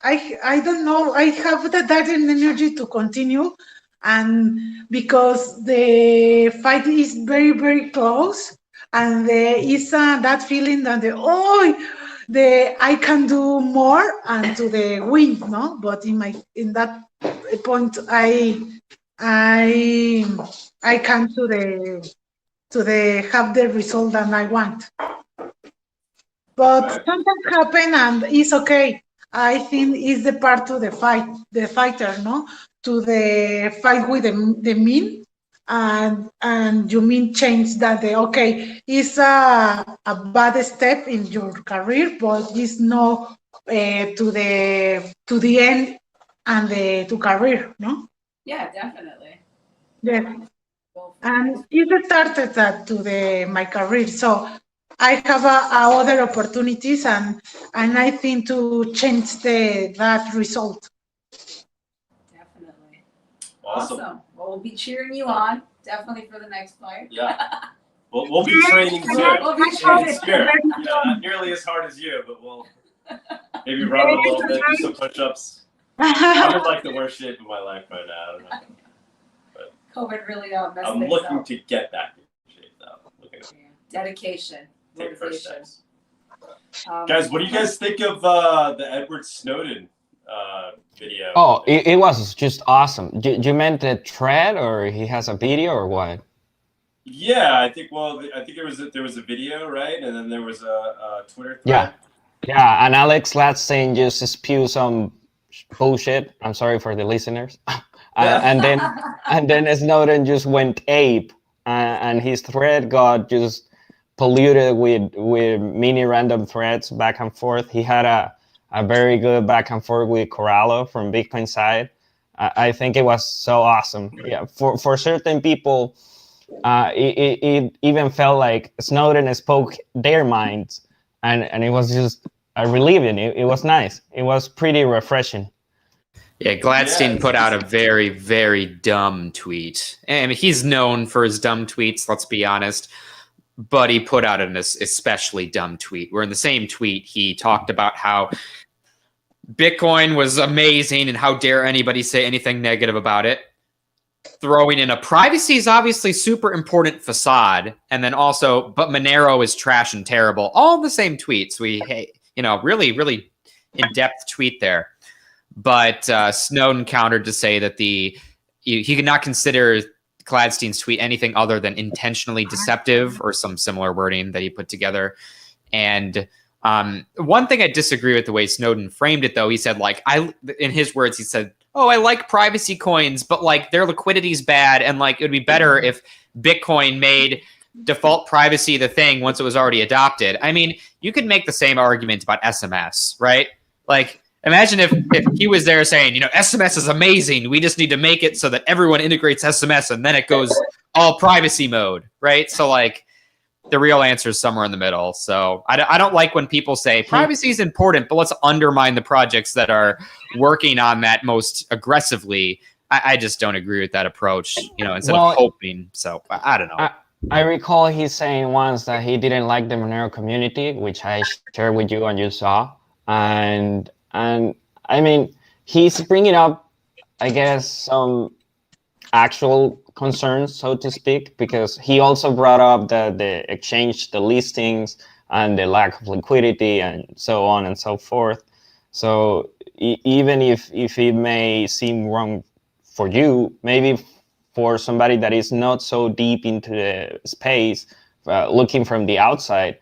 I have I don't know, I have that energy to continue, and because the fight is very very close, and there is that feeling that I can do more and to the win, no, but in that point I I can to the have the result that I want. But sometimes happen and it's okay. I think it's the part of the fighter, no? To the fight with the mean, and you mean change that okay, it's a bad step in your career, but it's no to the end and the to career, no? Yeah, definitely. Yes. And it started that to my career, so I have other opportunities, and I think to change that result. Definitely. Awesome. Well, we'll be cheering you on, definitely for the next fight. Yeah. We'll be training too. We'll be In training. spirit. Yeah, not nearly as hard as you, but we'll maybe run a little bit, do some push-ups. I'm in like the worst shape of my life right now. I don't know. COVID really messed I'm things looking up. to get back in shape though. Dedication, Take first motivation. steps. Guys, what do you guys think of the Edward Snowden video? Oh, it was just awesome. You meant the thread, or he has a video, or what? Yeah, I think there was a video, right? And then there was a Twitter thread. Yeah, and Alex Latstein just spewed some bullshit. I'm sorry for the listeners. And then Snowden just went ape, and his thread got just polluted with mini random threads back and forth. He had a very good back and forth with Corallo from Bitcoin side. I think it was so awesome. Yeah, for certain people, it even felt like Snowden spoke their minds, and it was just relieving. It was nice. It was pretty refreshing. Yeah, Gladstein put out a very, very dumb tweet. I mean, he's known for his dumb tweets, let's be honest. But he put out an especially dumb tweet, where in the same tweet, he talked about how Bitcoin was amazing and how dare anybody say anything negative about it. Throwing in a privacy is obviously super important facade. And then also, but Monero is trash and terrible. All in the same tweets. Really, really in-depth tweet there. But Snowden countered to say that he could not consider Gladstein's tweet anything other than intentionally deceptive, or some similar wording that he put together. And one thing I disagree with the way Snowden framed it, though, he said, in his words, he said, "Oh, I like privacy coins, but their liquidity's bad, and it would be better if Bitcoin made default privacy the thing once it was already adopted." I mean, you could make the same argument about SMS, right? Imagine if he was there saying, SMS is amazing. We just need to make it so that everyone integrates SMS, and then it goes all privacy mode, right? So the real answer is somewhere in the middle. So I don't like when people say privacy is important, but let's undermine the projects that are working on that most aggressively. I just don't agree with that approach, instead of hoping. So I don't know. I recall he saying once that he didn't like the Monero community, which I shared with you and you saw. And I mean, he's bringing up, I guess, some actual concerns, so to speak, because he also brought up the exchange, the listings, and the lack of liquidity, and so on and so forth. So even if it may seem wrong for you, maybe for somebody that is not so deep into the space, looking from the outside,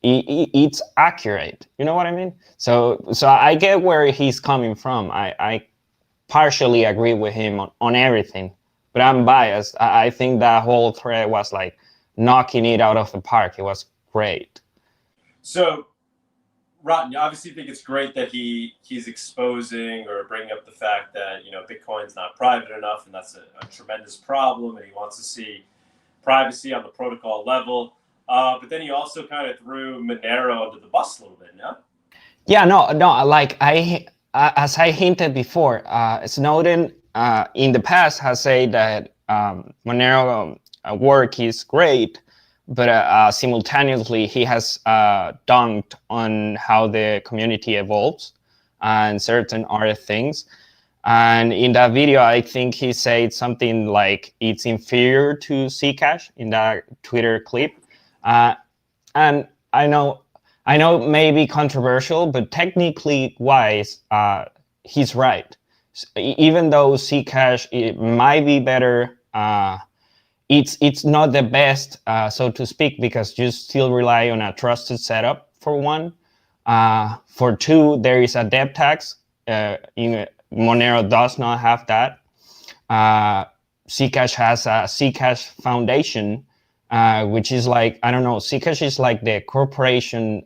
it's accurate. You know what I mean? So I get where he's coming from. I partially agree with him on everything, but I'm biased. I think that whole thread was knocking it out of the park. It was great. So, Rotten, you obviously think it's great that he's exposing or bringing up the fact that, you know, Bitcoin's not private enough, and that's a tremendous problem, and he wants to see privacy on the protocol level. But then he also kind of threw Monero under the bus a little bit, no? Yeah, no, like as I hinted before, Snowden in the past has said that Monero work is great, but simultaneously he has dunked on how the community evolves and certain other things. And in that video, I think he said something like it's inferior to Zcash in that Twitter clip. And I know maybe controversial, but technically wise, he's right. Even though Zcash it might be better, it's not the best, so to speak, because you still rely on a trusted setup for one. For two, there is a debt tax. Monero does not have that. Zcash has a Zcash Foundation, which is like, I don't know, Zcash is like the corporation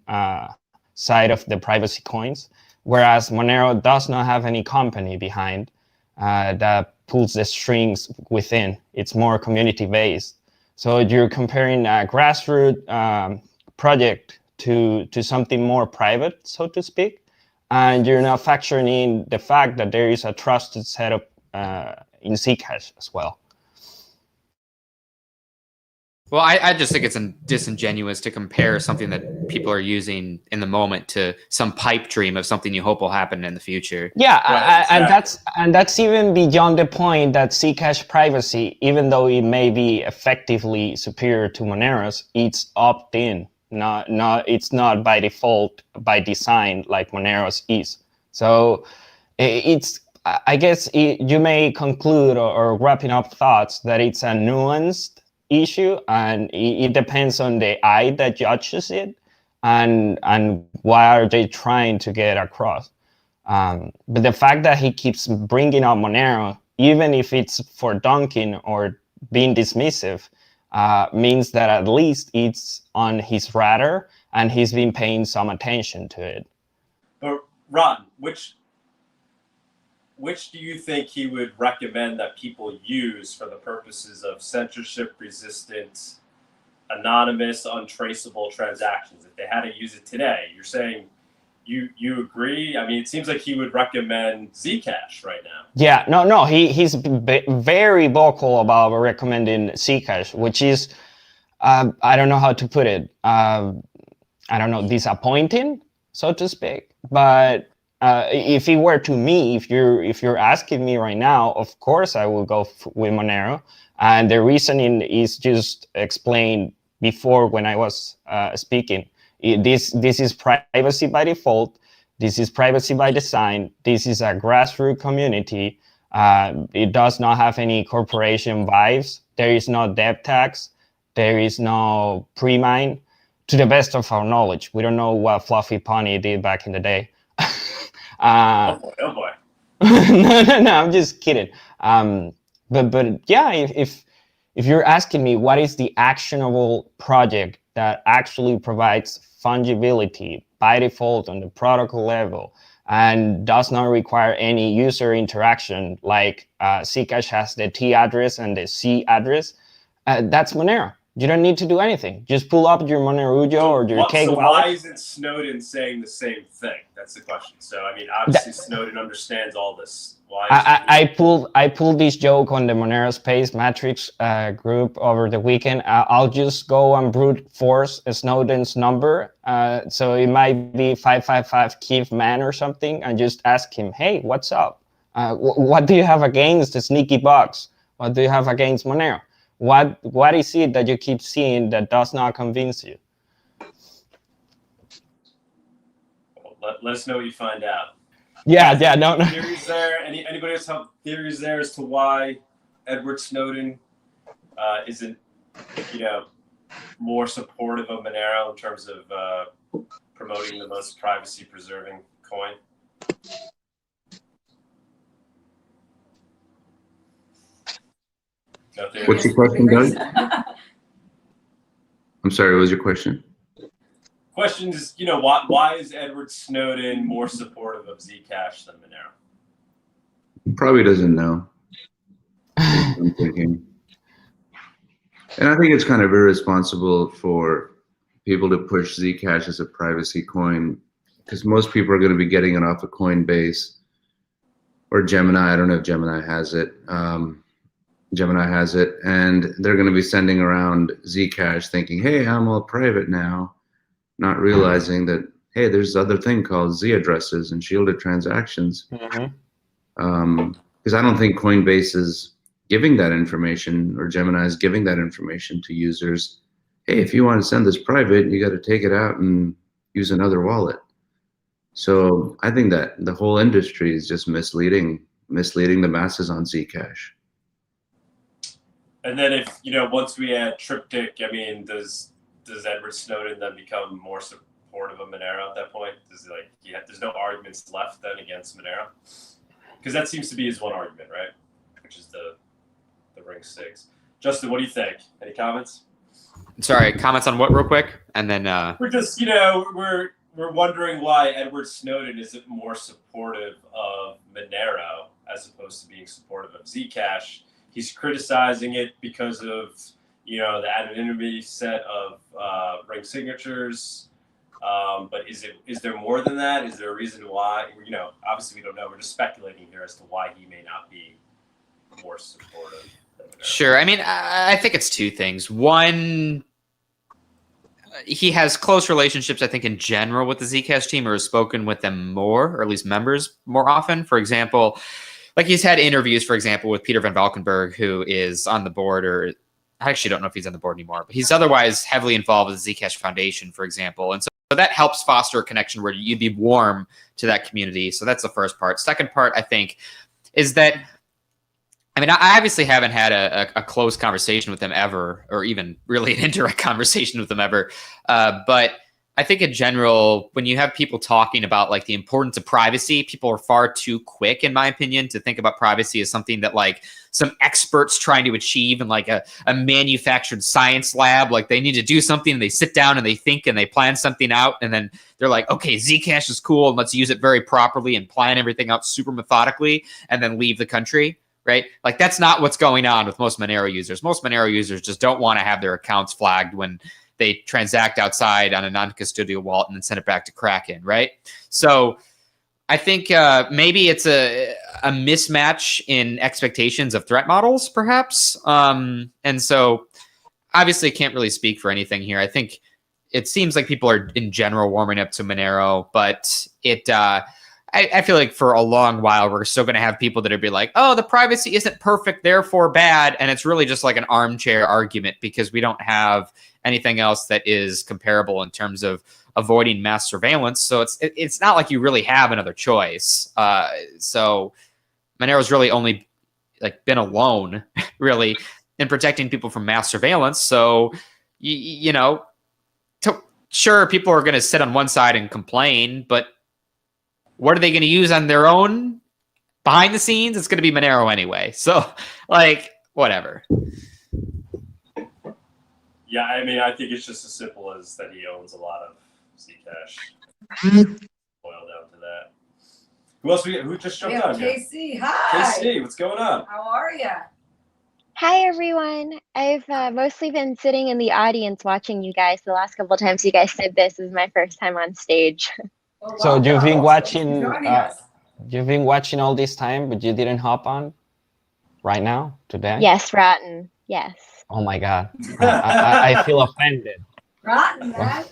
side of the privacy coins, whereas Monero does not have any company behind that pulls the strings within. It's more community-based. So you're comparing a grassroots project to something more private, so to speak, and you're not factoring in the fact that there is a trusted setup in Zcash as well. Well, I just think it's disingenuous to compare something that people are using in the moment to some pipe dream of something you hope will happen in the future. Yeah, Right, exactly. and that's even beyond the point that Zcash privacy, even though it may be effectively superior to Monero's, it's opt-in. It's not by default, by design, like Monero's is. So it's, I guess you may conclude or wrapping up thoughts that it's a nuanced issue, and it depends on the eye that judges it, and what are they trying to get across. But the fact that he keeps bringing up Monero, even if it's for dunking or being dismissive, means that at least it's on his radar and he's been paying some attention to it. But Ron, which do you think he would recommend that people use for the purposes of censorship-resistant, anonymous, untraceable transactions? If they had to use it today, you're saying you agree? I mean, it seems like he would recommend Zcash right now. Yeah, no, he's very vocal about recommending Zcash, which is, I don't know how to put it. I don't know, disappointing, so to speak. But if it were to me, if you're asking me right now, of course I will go with Monero, and the reasoning is just explained before when I was speaking. This is privacy by default. This is privacy by design. This is a grassroots community. It does not have any corporation vibes. There is no debt tax. There is no pre-mine. To the best of our knowledge, we don't know what Fluffy Pony did back in the day. Oh boy. No, I'm just kidding. But yeah, if you're asking me what is the actionable project that actually provides fungibility by default on the protocol level and does not require any user interaction, like Zcash has the T address and the C address, that's Monero. You don't need to do anything. Just pull up your Monerujo or your Cake So wallet. why isn't Snowden saying the same thing? That's the question. So I mean, obviously Snowden understands all this. Why? I pulled this joke on the Monero Space Matrix group over the weekend. I'll just go and brute force Snowden's number. So it might be 555 Keith Man or something, and just ask him, hey, what's up? What do you have against the sneaky bugs? What do you have against Monero? What is it that you keep seeing that does not convince you? Well, let us know what you find out. Yeah, no. Theories there? Anybody else have theories there as to why Edward Snowden isn't, more supportive of Monero in terms of promoting the most privacy-preserving coin? No theories? What's your question, Doug? I'm sorry, what was your question? Question is, you know, why is Edward Snowden more supportive of Zcash than Monero? Probably doesn't know. I'm thinking. And I think it's kind of irresponsible for people to push Zcash as a privacy coin, because most people are going to be getting it off of Coinbase or Gemini. I don't know if Gemini has it. Gemini has it, and they're going to be sending around Zcash thinking, hey, I'm all private now, not realizing that, hey, there's this other thing called Z addresses and shielded transactions. Because I don't think Coinbase is giving that information, or Gemini is giving that information to users. Hey, if you want to send this private, you got to take it out and use another wallet. So I think that the whole industry is just misleading the masses on Zcash. And then if, you know, once we add Triptych, I mean, does Edward Snowden then become more supportive of Monero at that point? There's no arguments left then against Monero? Because that seems to be his one argument, right? Which is the ring 6. Justin, what do you think? Any comments? Sorry, comments on what real quick? And then We're just, you know, we're wondering why Edward Snowden isn't more supportive of Monero as opposed to being supportive of Zcash. He's criticizing it because of, you know, the anonymity set of ring signatures. But is there more than that? Is there a reason why? You know, obviously we don't know. We're just speculating here as to why he may not be more supportive. Sure. I mean, I think it's two things. One, he has close relationships, I think, in general with the Zcash team, or has spoken with them more, or at least members more often. For example, like he's had interviews, for example, with Peter Van Valkenburg, who is on the board, or I actually don't know if he's on the board anymore, but he's otherwise heavily involved with the Zcash Foundation, for example. And so that helps foster a connection where you'd be warm to that community. So that's the first part. Second part, I think, is that, I mean, I obviously haven't had a close conversation with them ever, or even really an indirect conversation with them ever. But I think in general, when you have people talking about like the importance of privacy, people are far too quick, in my opinion, to think about privacy as something that like some experts trying to achieve in like a manufactured science lab. Like they need to do something and they sit down and they think and they plan something out. And then they're like, okay, Zcash is cool and let's use it very properly and plan everything out super methodically and then leave the country. Right? Like that's not what's going on with most Monero users. Most Monero users just don't want to have their accounts flagged when they transact outside on a non-custodial wallet and then send it back to Kraken, right? So I think maybe it's a mismatch in expectations of threat models, perhaps. And so obviously can't really speak for anything here. I think it seems like people are in general warming up to Monero, but I feel like for a long while, we're still going to have people that are be like, oh, the privacy isn't perfect, therefore bad. And it's really just like an armchair argument because we don't have anything else that is comparable in terms of avoiding mass surveillance. So it's not like you really have another choice. So Monero's really only like been alone, really, in protecting people from mass surveillance. So, you know, sure, people are going to sit on one side and complain, but what are they going to use on their own behind the scenes? It's going to be Monero anyway. So, like, whatever. Yeah, I mean, I think it's just as simple as that he owns a lot of Zcash. Boil down to that. Who else? Who just jumped on here? KC, hi. KC, what's going on? How are you? Hi, everyone. I've mostly been sitting in the audience watching you guys. The last couple of times you guys said this is my first time on stage. Well, So you've been watching, joining us. you've been watching all this time, but you didn't hop on right now, today? Yes, Rotten. Yes. Oh my God. I feel offended. Rotten, man.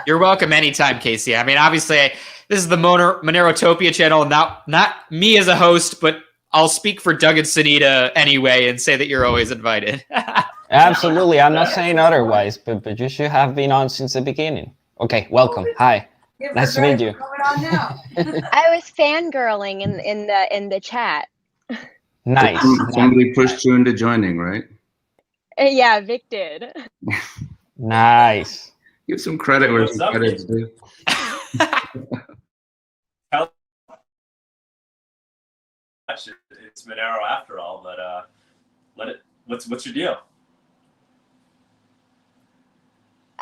You're welcome anytime, Casey. I mean, obviously, this is the Monerotopia channel, not me as a host, but I'll speak for Doug and Sunita anyway and say that you're always invited. Absolutely. I'm not saying otherwise, but you should have been on since the beginning. Okay, welcome. Hi. Nice to meet you. Coming on now. I was fangirling in the chat. Nice. Somebody pushed you into joining, right? Yeah, Vic did. Nice. Give some credit where What's some up, credit's Vic? due. It's Monero after all, but what's your deal?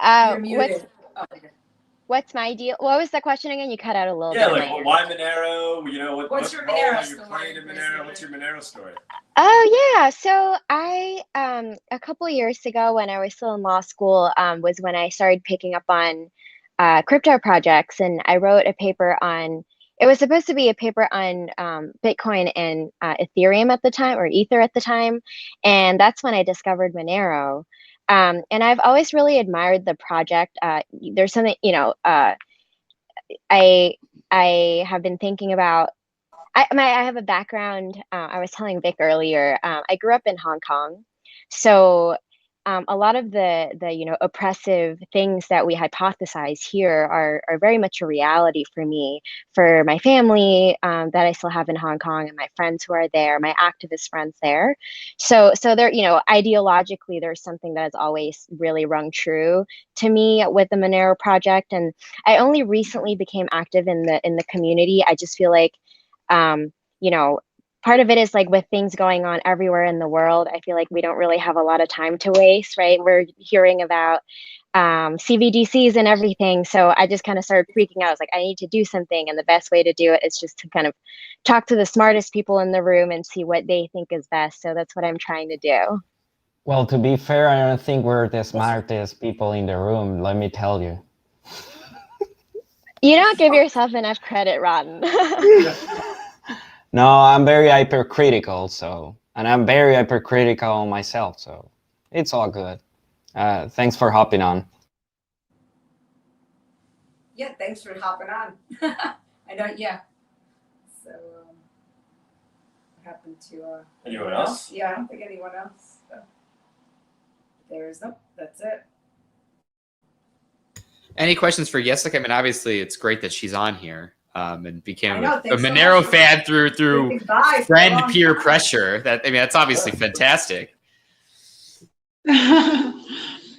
You're muted. What's my deal? What was the question again? You cut out a little Yeah, bit. like why Monero? You know, What's your role Monero are you story, playing in Monero? What's your Monero story? Oh yeah, so I a couple years ago when I was still in law school was when I started picking up on crypto projects, and I wrote a paper on. It was supposed to be a paper on Bitcoin and Ethereum at the time, or Ether at the time, and that's when I discovered Monero. And I've always really admired the project. There's something, I have been thinking about. I have a background. I was telling Vic earlier. I grew up in Hong Kong, so a lot of the oppressive things that we hypothesize here are very much a reality for me, for my family that I still have in Hong Kong, and my friends who are there, my activist friends there. So there, ideologically, there's something that has always really rung true to me with the Monero project, and I only recently became active in the community. I just feel like part of it is like with things going on everywhere in the world, I feel like we don't really have a lot of time to waste, right? We're hearing about CBDCs and everything. So I just kind of started freaking out. I was like, I need to do something. And the best way to do it is just to kind of talk to the smartest people in the room and see what they think is best. So that's what I'm trying to do. Well, to be fair, I don't think we're the smartest people in the room, let me tell you. You don't give yourself enough credit, Rodden. No, I'm very hypercritical, and I'm very hypercritical on myself, so it's all good. Thanks for hopping on. Yeah, thanks for hopping on. I don't, yeah. So, what happened to Anyone else? Yeah, I don't think anyone else. So. That's it. Any questions for Yessica? I mean, obviously, it's great that she's on here and became a thanks so Monero much. fan through friend peer pressure. That's obviously fantastic.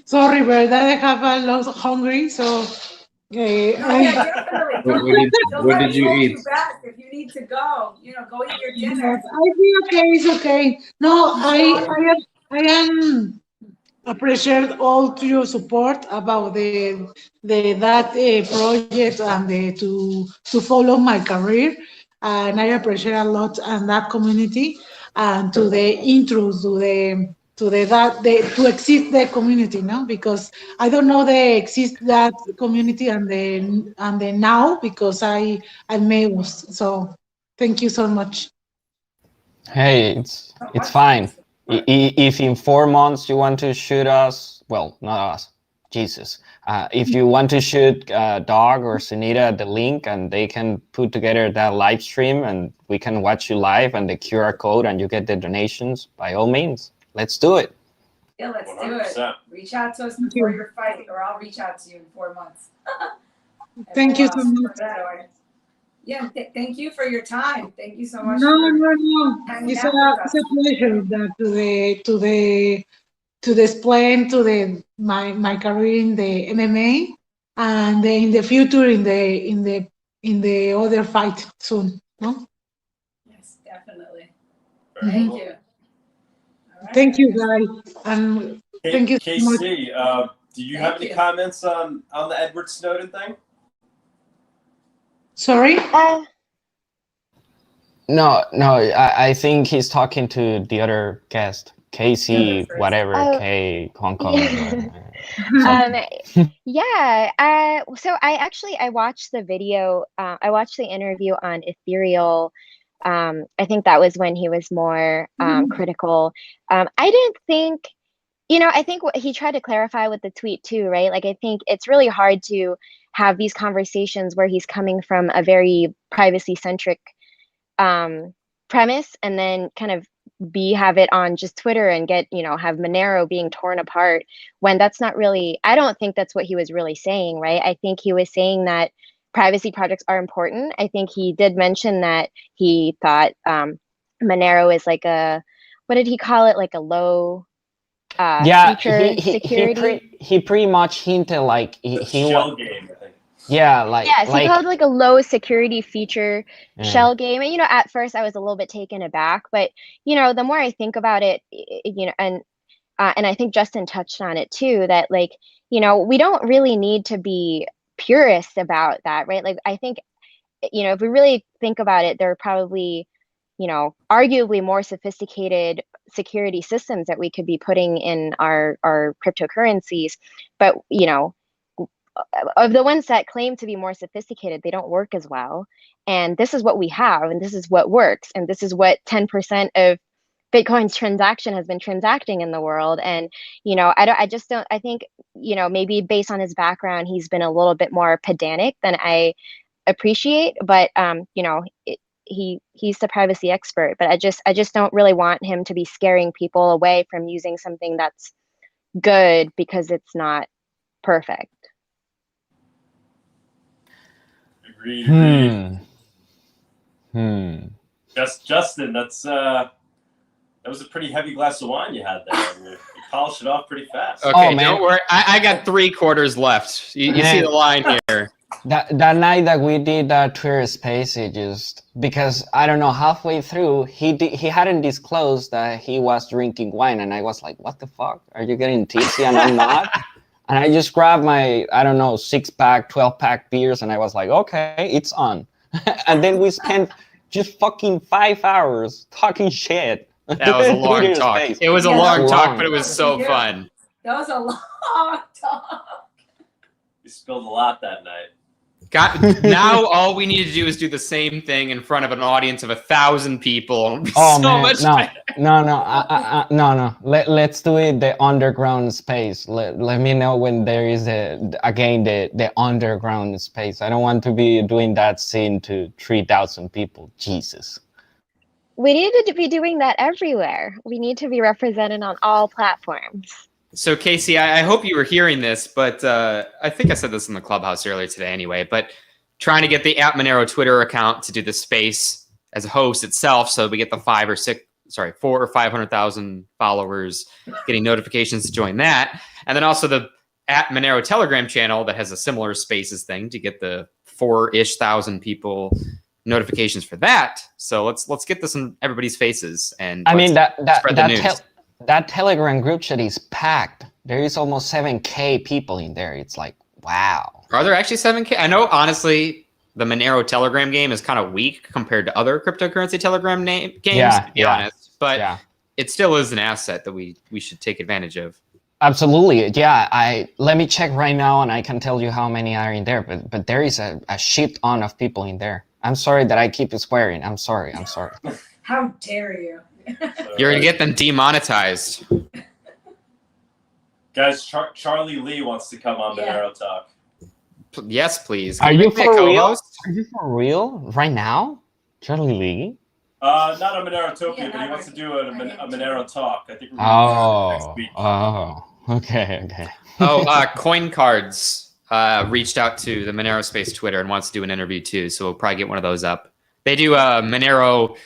Sorry, but I have a lot of hungry, so. What did you eat? If you need to go, go eat your dinner. I feel okay. It's okay. No, I am appreciate all to your support about that project and to follow my career, and I appreciate a lot and that community and to the intros to exist the community, no, because I don't know they exist that community and the now because I may so thank you so much. Hey, it's fine. If in 4 months you want to shoot us, well, not us, Jesus. If you want to shoot Dog or Sunita the link and they can put together that live stream and we can watch you live and the QR code and you get the donations, by all means, let's do it. Yeah, let's 100%. do it. Reach out to us before your fight, or I'll reach out to you in 4 months. Thank you so much. Yeah, thank you for your time. Thank you so much. No. It's a pleasure that to explain to my career in the MMA and in the future in the other fight soon. No? Yes, definitely. Thank you. Right. Thank you, guys, and thank you so much. KC, do you have any comments on the Edward Snowden thing? Sorry? No, I think he's talking to the other guest, Casey, whatever, K, Hong Kong. Yeah. So I watched the video. I watched the interview on Ethereal. I think that was when he was more critical. I didn't think, I think what he tried to clarify with the tweet too, right? Like, I think it's really hard to have these conversations where he's coming from a very privacy centric premise and then kind of have it on just Twitter and get, have Monero being torn apart when that's not really, I don't think that's what he was really saying, right? I think he was saying that privacy projects are important. I think he did mention that he thought Monero is like what did he call it? Like a low feature security. He pretty much hinted like he shell game, I think. Yeah, like he called it like a low security feature shell game. And at first I was a little bit taken aback, but the more I think about it, and and I think Justin touched on it too, that like, you know, we don't really need to be purists about that, right? Like, I think, you know, if we really think about it, there are probably, you know, arguably more sophisticated security systems that we could be putting in our cryptocurrencies. But, you know, of the ones that claim to be more sophisticated, they don't work as well. And this is what we have, and this is what works, and this is what 10% of Bitcoin's transaction has been transacting in the world. And, you know, I just don't, I think, you know, maybe based on his background, he's been a little bit more pedantic than I appreciate, but, you know, he's the privacy expert, but I just don't really want him to be scaring people away from using something that's good because it's not perfect. Agreed. Justin, that was a pretty heavy glass of wine you had there. I mean, you polished it off pretty fast. Okay, don't worry. I got 3/4 left. You see the line here. That night that we did that Twitter space, it just, because I don't know, halfway through he hadn't disclosed that he was drinking wine, and I was like, what the fuck, are you getting tipsy and I'm not? And I just grabbed my, I don't know, 6-pack 12-pack beers, and I was like, okay, it's on. And then we spent just fucking 5 hours talking shit. That was a long talk. It was a long talk, but it was so fun. That was a long talk. You spilled a lot that night. Now all we need to do is do the same thing in front of an audience of 1,000 people. It'll be much better. No. Let's do it the underground space. Let me know when there is the underground space. I don't want to be doing that scene to 3,000 people. Jesus. We need to be doing that everywhere. We need to be represented on all platforms. So Casey, I hope you were hearing this, but I think I said this in the clubhouse earlier today anyway, but trying to get the @Monero Twitter account to do the space as a host itself, so we get the 400 or 500,000 followers getting notifications to join that. And then also the @Monero Telegram channel that has a similar spaces thing to get the 4,000 people notifications for that. So let's get this in everybody's faces, and I mean spread the news. That Telegram group chat is packed. There is almost 7K people in there. It's like, wow. Are there actually 7K? I know, honestly, the Monero Telegram game is kind of weak compared to other cryptocurrency Telegram games, to be honest. But it still is an asset that we should take advantage of. Absolutely. Yeah, let me check right now, and I can tell you how many are in there. But there is a shit ton of people in there. I'm sorry that I keep swearing. I'm sorry. How dare you? You're going to get them demonetized. Guys, Charlie Lee wants to come on Monero Talk. Yes, please. Are you for real? Are you for real? Right now? Charlie Lee? Not on Monerotopia, but he wants to do a Monero Talk. I think we're going to do next week. Oh, okay. Coin Cards reached out to the Monero Space Twitter and wants to do an interview too, so we'll probably get one of those up. They do Monero...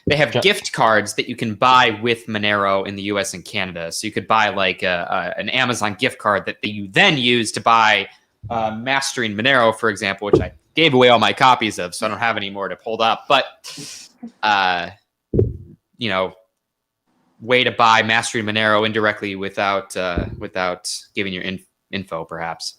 They have gift cards that you can buy with Monero in the US and Canada. So you could buy like an Amazon gift card that you then use to buy Mastering Monero, for example, which I gave away all my copies of, so I don't have any more to hold up. But, you know, way to buy Mastering Monero indirectly without giving your info, perhaps.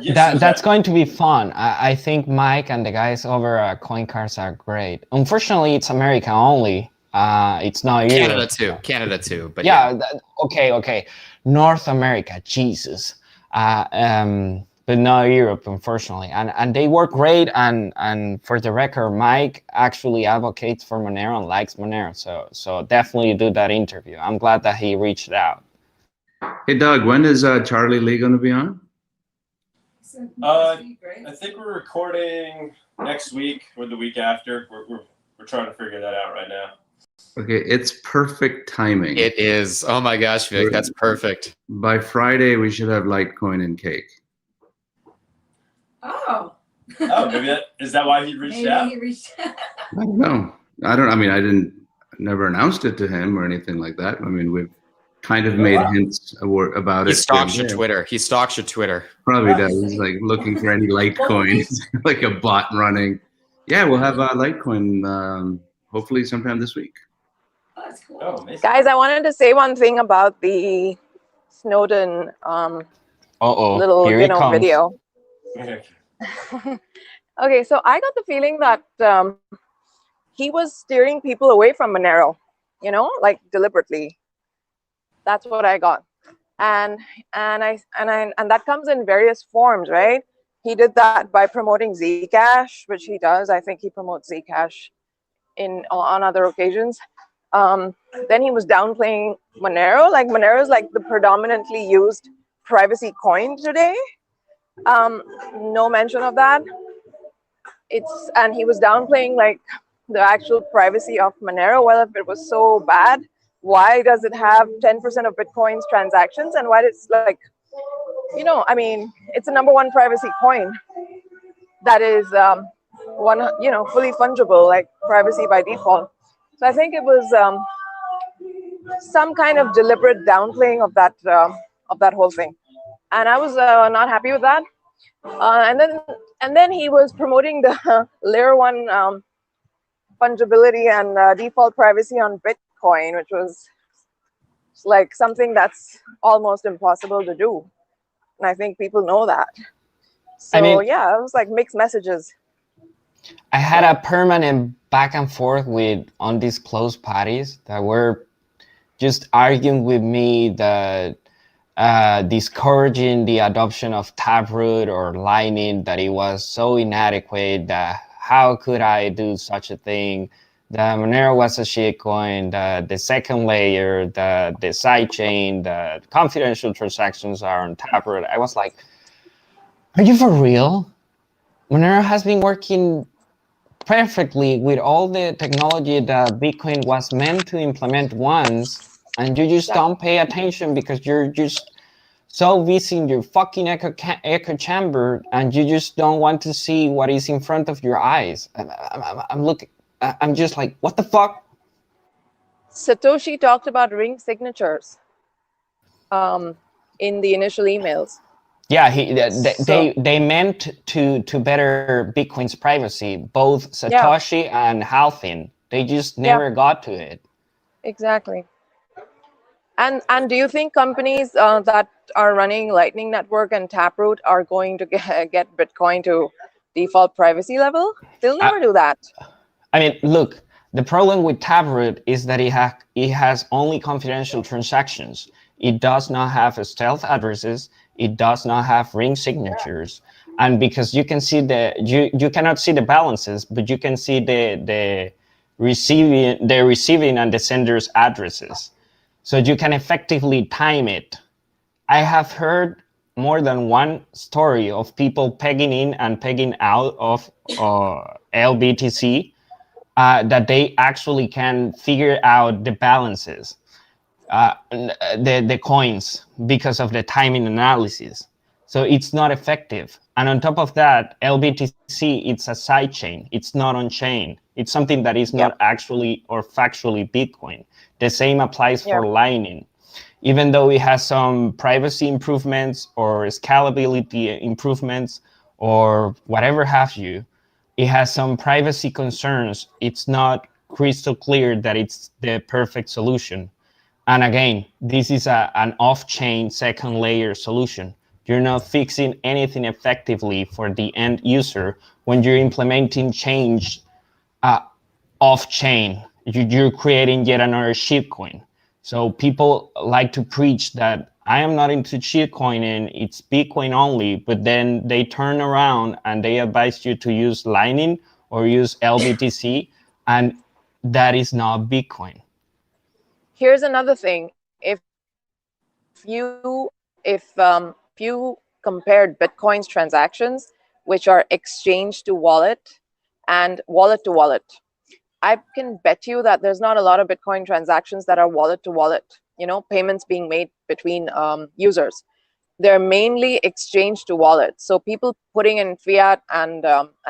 Yes, that's going to be fun. I think Mike and the guys over at CoinCards are great. Unfortunately, it's America only. It's not Europe. Canada too. But okay. North America, Jesus. But not Europe, unfortunately. And they work great. And for the record, Mike actually advocates for Monero and likes Monero. So definitely do that interview. I'm glad that he reached out. Hey, Doug, when is Charlie Lee going to be on? I think we're recording next week or the week after. We're trying to figure that out right now. Okay, it's perfect timing. It is. Oh my gosh, Vic, that's perfect. By Friday, we should have Litecoin and cake. Oh. Maybe is that why he reached out? I don't know. I never announced it to him or anything like that. I mean, we've kind of made hints about it. He stalks your Twitter. Probably does. He's like looking for any Litecoin, like a bot running. Yeah, we'll have Litecoin hopefully sometime this week. Oh, that's cool. Oh, amazing. Guys, I wanted to say one thing about the Snowden little, Here it comes. video. Okay, so I got the feeling that he was steering people away from Monero, like deliberately. That's what I got, and that comes in various forms, right? He did that by promoting Zcash, which he does. I think he promotes Zcash on other occasions. Then he was downplaying Monero. Like Monero is like the predominantly used privacy coin today. No mention of that. And he was downplaying like the actual privacy of Monero. Well, if it was so bad, why does it have 10% of Bitcoin's transactions? And why it's like, I mean, it's a #1 privacy coin that is fully fungible, like privacy by default. So I think it was some kind of deliberate downplaying of that whole thing, and I was not happy with that. And then he was promoting the layer 1 fungibility and default privacy on Bitcoin, which was like something that's almost impossible to do, and I think people know that. So I mean, yeah, it was like mixed messages. I had a permanent back and forth with undisclosed parties that were just arguing with me that discouraging the adoption of Taproot or Lightning, that it was so inadequate, that how could I do such a thing, that Monero was a shitcoin, that the second layer, the sidechain, the confidential transactions are on Taproot. I was like, are you for real? Monero has been working perfectly with all the technology that Bitcoin was meant to implement once, and you just don't pay attention because you're just so busy in your fucking echo chamber, and you just don't want to see what is in front of your eyes. I'm looking. I'm just like, what the fuck? Satoshi talked about ring signatures in the initial emails. Yeah, they meant to better Bitcoin's privacy, both Satoshi and Halfin. They just never got to it. Exactly. And do you think companies that are running Lightning Network and Taproot are going to get Bitcoin to default privacy level? They'll never do that. I mean, look, the problem with Taproot is that it has only confidential transactions. It does not have stealth addresses. It does not have ring signatures. And because you can see you cannot see the balances, but you can see the receiving and the sender's addresses. So you can effectively time it. I have heard more than one story of people pegging in and pegging out of LBTC that they actually can figure out the balances, the coins, because of the timing analysis. So it's not effective. And on top of that, LBTC, it's a side chain. It's not on chain. It's something that is not actually or factually Bitcoin. The same applies for Lightning. Even though it has some privacy improvements or scalability improvements or whatever have you, it has some privacy concerns. It's not crystal clear that it's the perfect solution. And again, this is an off-chain second layer solution. You're not fixing anything effectively for the end user when you're implementing change off-chain. You're creating yet another shitcoin. So people like to preach that I am not into shitcoining, it's Bitcoin only, but then they turn around and they advise you to use Lightning or use LBTC, and that is not Bitcoin. Here's another thing. If you compared Bitcoin's transactions, which are exchange to wallet and wallet to wallet, I can bet you that there's not a lot of Bitcoin transactions that are wallet to wallet, payments being made between users. They're mainly exchange to wallet. So people putting in fiat and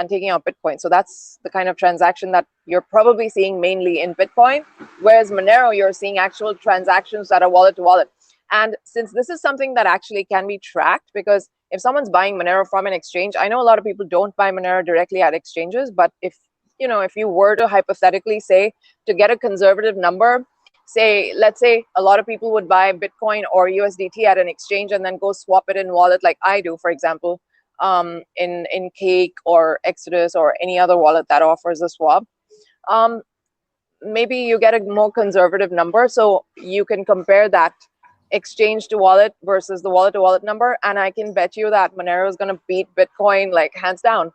taking out Bitcoin. So that's the kind of transaction that you're probably seeing mainly in Bitcoin. Whereas Monero, you're seeing actual transactions that are wallet to wallet. And since this is something that actually can be tracked, because if someone's buying Monero from an exchange, I know a lot of people don't buy Monero directly at exchanges, but if you were to hypothetically say, to get a conservative number, say, let's say a lot of people would buy Bitcoin or USDT at an exchange and then go swap it in wallet like I do, for example, in Cake or Exodus or any other wallet that offers a swap. Maybe you get a more conservative number, so you can compare that exchange to wallet versus the wallet to wallet number, and I can bet you that Monero is going to beat Bitcoin like hands down.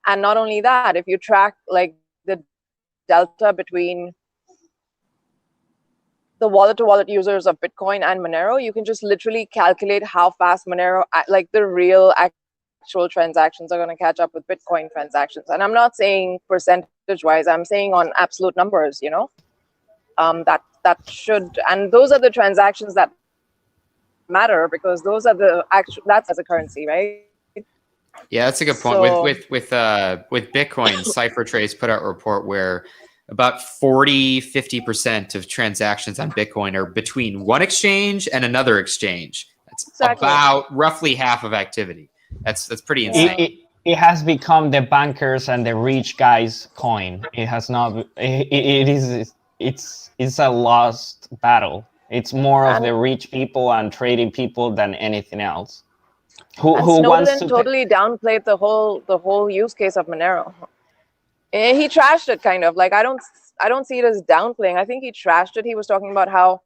And not only that, if you track like the delta between the wallet to wallet users of Bitcoin and Monero, you can just literally calculate how fast Monero, like the real actual transactions, are going to catch up with Bitcoin transactions. And I'm not saying percentage wise, I'm saying on absolute numbers, you know, that should, and those are the transactions that matter, because those are the actual, that's as a currency, right? Yeah, that's a good point. So, With Bitcoin, CipherTrace put out a report where about 50% of transactions on Bitcoin are between one exchange and another exchange. That's exactly. about roughly half of activity. That's pretty insane. It has become the bankers and the rich guys coin. It has not. It's a lost battle. It's more of the rich people and trading people than anything else. Who Snowden wants to totally downplayed the whole use case of Monero. He trashed it kind of. Like I don't see it as downplaying. I think he trashed it. He was talking about how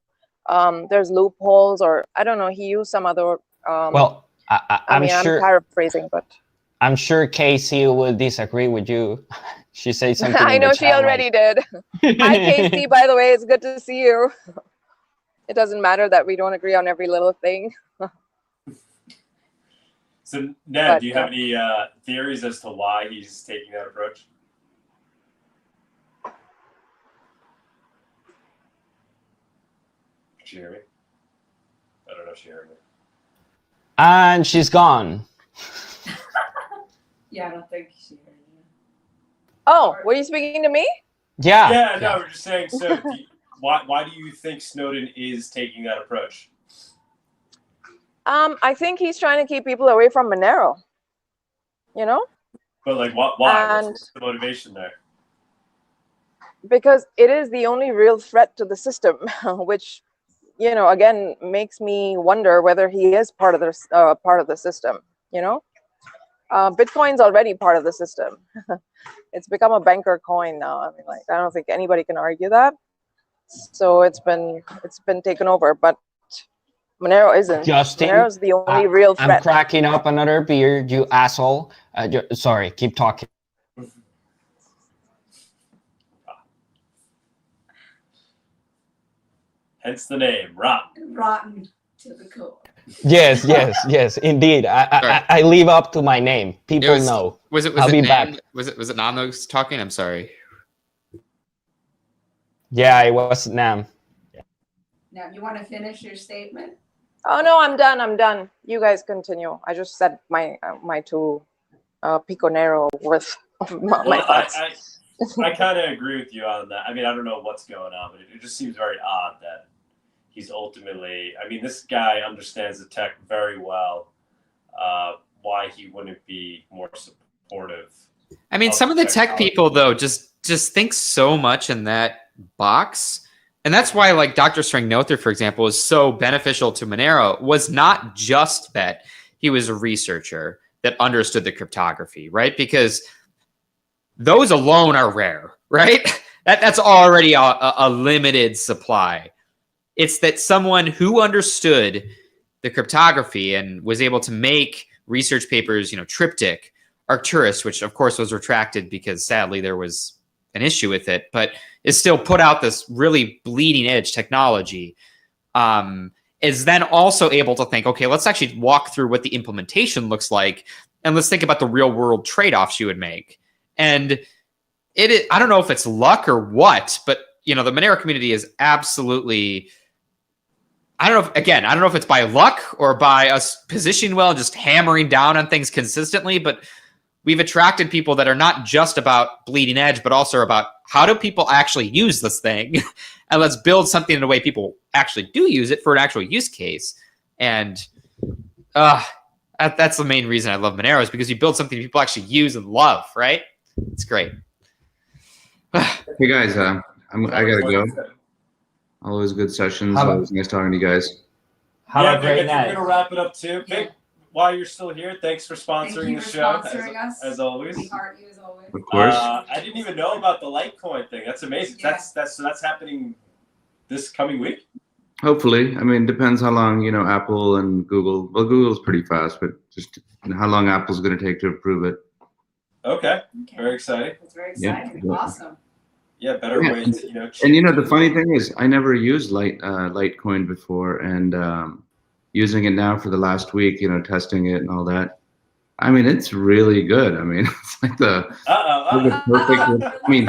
there's loopholes, or I don't know. He used some other. Well, I'm sure. I'm paraphrasing, but I'm sure Casey will disagree with you. She said something. I know she already did. Hi, Casey. By the way, it's good to see you. It doesn't matter that we don't agree on every little thing. So, Ned, do you have any theories as to why he's taking that approach? Did you hear me? I don't know if she heard me. And she's gone. Yeah, I don't think she heard you. Oh, were you speaking to me? Yeah. Yeah, no, we're just saying, so why do you think Snowden is taking that approach? I think he's trying to keep people away from Monero. You know? But like, why? And What's the motivation there? because it is the only real threat to the system, which, you know, again, makes me wonder whether he is part of the system, you know? Bitcoin's already part of the system. It's become a banker coin now. I mean, like, I don't think anybody can argue that. So it's been taken over, but Monero isn't. Justin, Monero's the only real threat. I'm cracking up another beer, you asshole. Sorry, keep talking. Hence the name, rotten. Rotten to the core. Yes, indeed. I live up to my name. People know. Was it Nam? Was it Nam that was talking? I'm sorry. Yeah, it was Nam. Now, you want to finish your statement? Oh no, I'm done. You guys continue. I just said my two piconero worth of my thoughts. I kind of agree with you on that. I mean, I don't know what's going on, but it just seems very odd that he's ultimately, I mean, this guy understands the tech very well. Why he wouldn't be more supportive? I mean, some of the tech people, though, just think so much in that box. And that's why, like, Dr. Stringnother, for example, is so beneficial to Monero, was not just that he was a researcher that understood the cryptography, right? Because those alone are rare, right? That's already a limited supply. It's that someone who understood the cryptography and was able to make research papers, you know, Triptych, Arcturus, which of course was retracted because sadly there was an issue with it, but is still put out this really bleeding edge technology, is then also able to think, okay, let's actually walk through what the implementation looks like, and let's think about the real world trade-offs you would make. And I don't know if it's luck or what, but you know, the Monero community is absolutely, I don't know if it's by luck or by us positioning well, just hammering down on things consistently, but we've attracted people that are not just about bleeding edge, but also about how do people actually use this thing? And let's build something in a way people actually do use it for an actual use case. And that's the main reason I love Monero, is because you build something people actually use and love, right? It's great. Hey guys, I gotta go. Always good sessions. Have a- Always nice talking to you guys. Have yeah, a great Vic, night. we're gonna wrap it up too. Vic, while you're still here, thanks for Thank sponsoring you the for show sponsoring us. as always. We heart you as always. Of course. I didn't even know about the Litecoin thing. That's amazing. Yeah. That's happening this coming week. Hopefully. I mean, depends how long, Apple and Google. Well, Google's pretty fast, but just how long Apple's going to take to approve it. Okay. Very exciting. That's very Yeah. exciting. Awesome. Yeah, better Yeah. ways to, And the funny thing is, I never used Litecoin before, and using it now for the last week, testing it and all that. I mean, it's really good. I mean, it's like the perfect. I mean,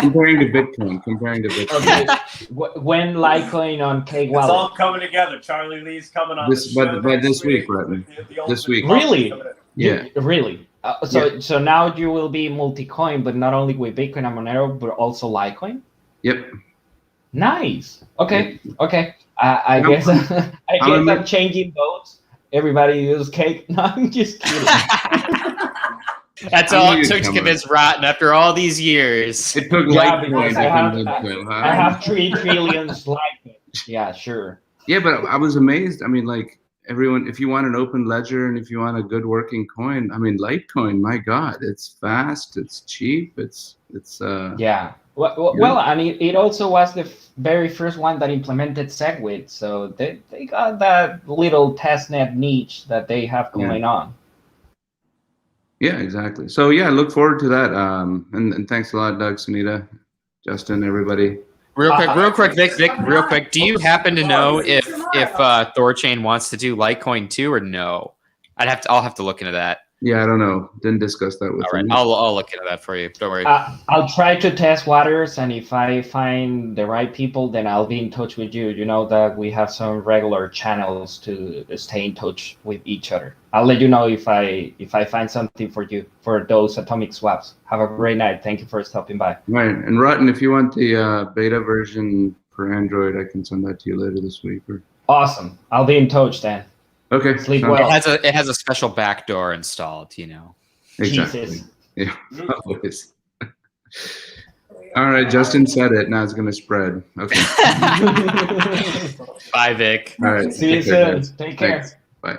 comparing to Bitcoin. Okay. When Litecoin on Cake It's Wallet? all coming together. Charlie Lee's coming on This- the by show by next this week, Bretton. This week. Really? Yeah. Really? So now you will be multi-coin, but not only with Bitcoin and Monero, but also Litecoin? Yep. Nice. Okay. Okay. I guess I'm changing votes. Everybody use Cake. No, I'm just kidding. That's all it took to convince Rotten after all these years. It took because I have 3 trillion Litecoin. Yeah, sure. Yeah, but I was amazed. I mean, like everyone, if you want an open ledger and if you want a good working coin, I mean, Litecoin, my God, it's fast, it's cheap, it's yeah. Well, I mean, it also was the very first one that implemented SegWit, so they got that little testnet niche that they have going on. Yeah, exactly. So yeah, I look forward to that. And thanks a lot, Doug, Sunita, Justin, everybody. Real quick, Vic, real quick. Do you happen to know if Thorchain wants to do Litecoin too or no? I'll have to look into that. Yeah, I don't know. Didn't discuss that with All right, him. I'll look into that for you. Don't worry. I'll try to test waters, and if I find the right people, then I'll be in touch with you. You know that we have some regular channels to stay in touch with each other. I'll let you know if I find something for you for those atomic swaps. Have a great night. Thank you for stopping by. Right, and Rotten, if you want the beta version for Android, I can send that to you later this week. Awesome. I'll be in touch then. Okay. Sleep well. It has a special backdoor installed, Exactly. Jesus. Yeah. Always. All right, Justin said it. Now it's going to spread. Okay. Bye, Vic. All right. See you soon. Take care. Thanks. Bye.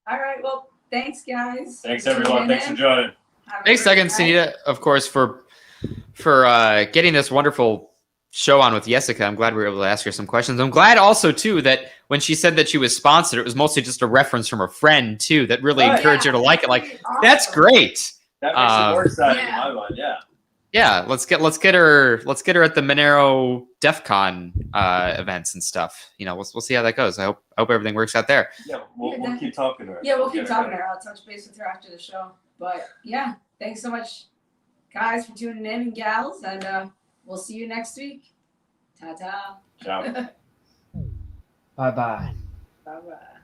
All right. Well, thanks, guys. Thanks, everyone. Thanks for joining. Thanks again, Sunita, of course, for getting this wonderful show on with Yessica. I'm glad we were able to ask her some questions. I'm glad also too that when she said that she was sponsored, it was mostly just a reference from a friend too that really encouraged her to like it. Like, that's great. That makes it more exciting in my mind. Yeah. Yeah, let's get her at the Monero DEF CON events and stuff. We'll see how that goes. I hope everything works out there. Yeah, we'll keep talking to her. Yeah, we'll keep talking to her. I'll touch base with her after the show. But yeah, thanks so much, guys, for tuning in, and gals, and we'll see you next week. Ta-ta. Ciao. Bye-bye. Bye-bye.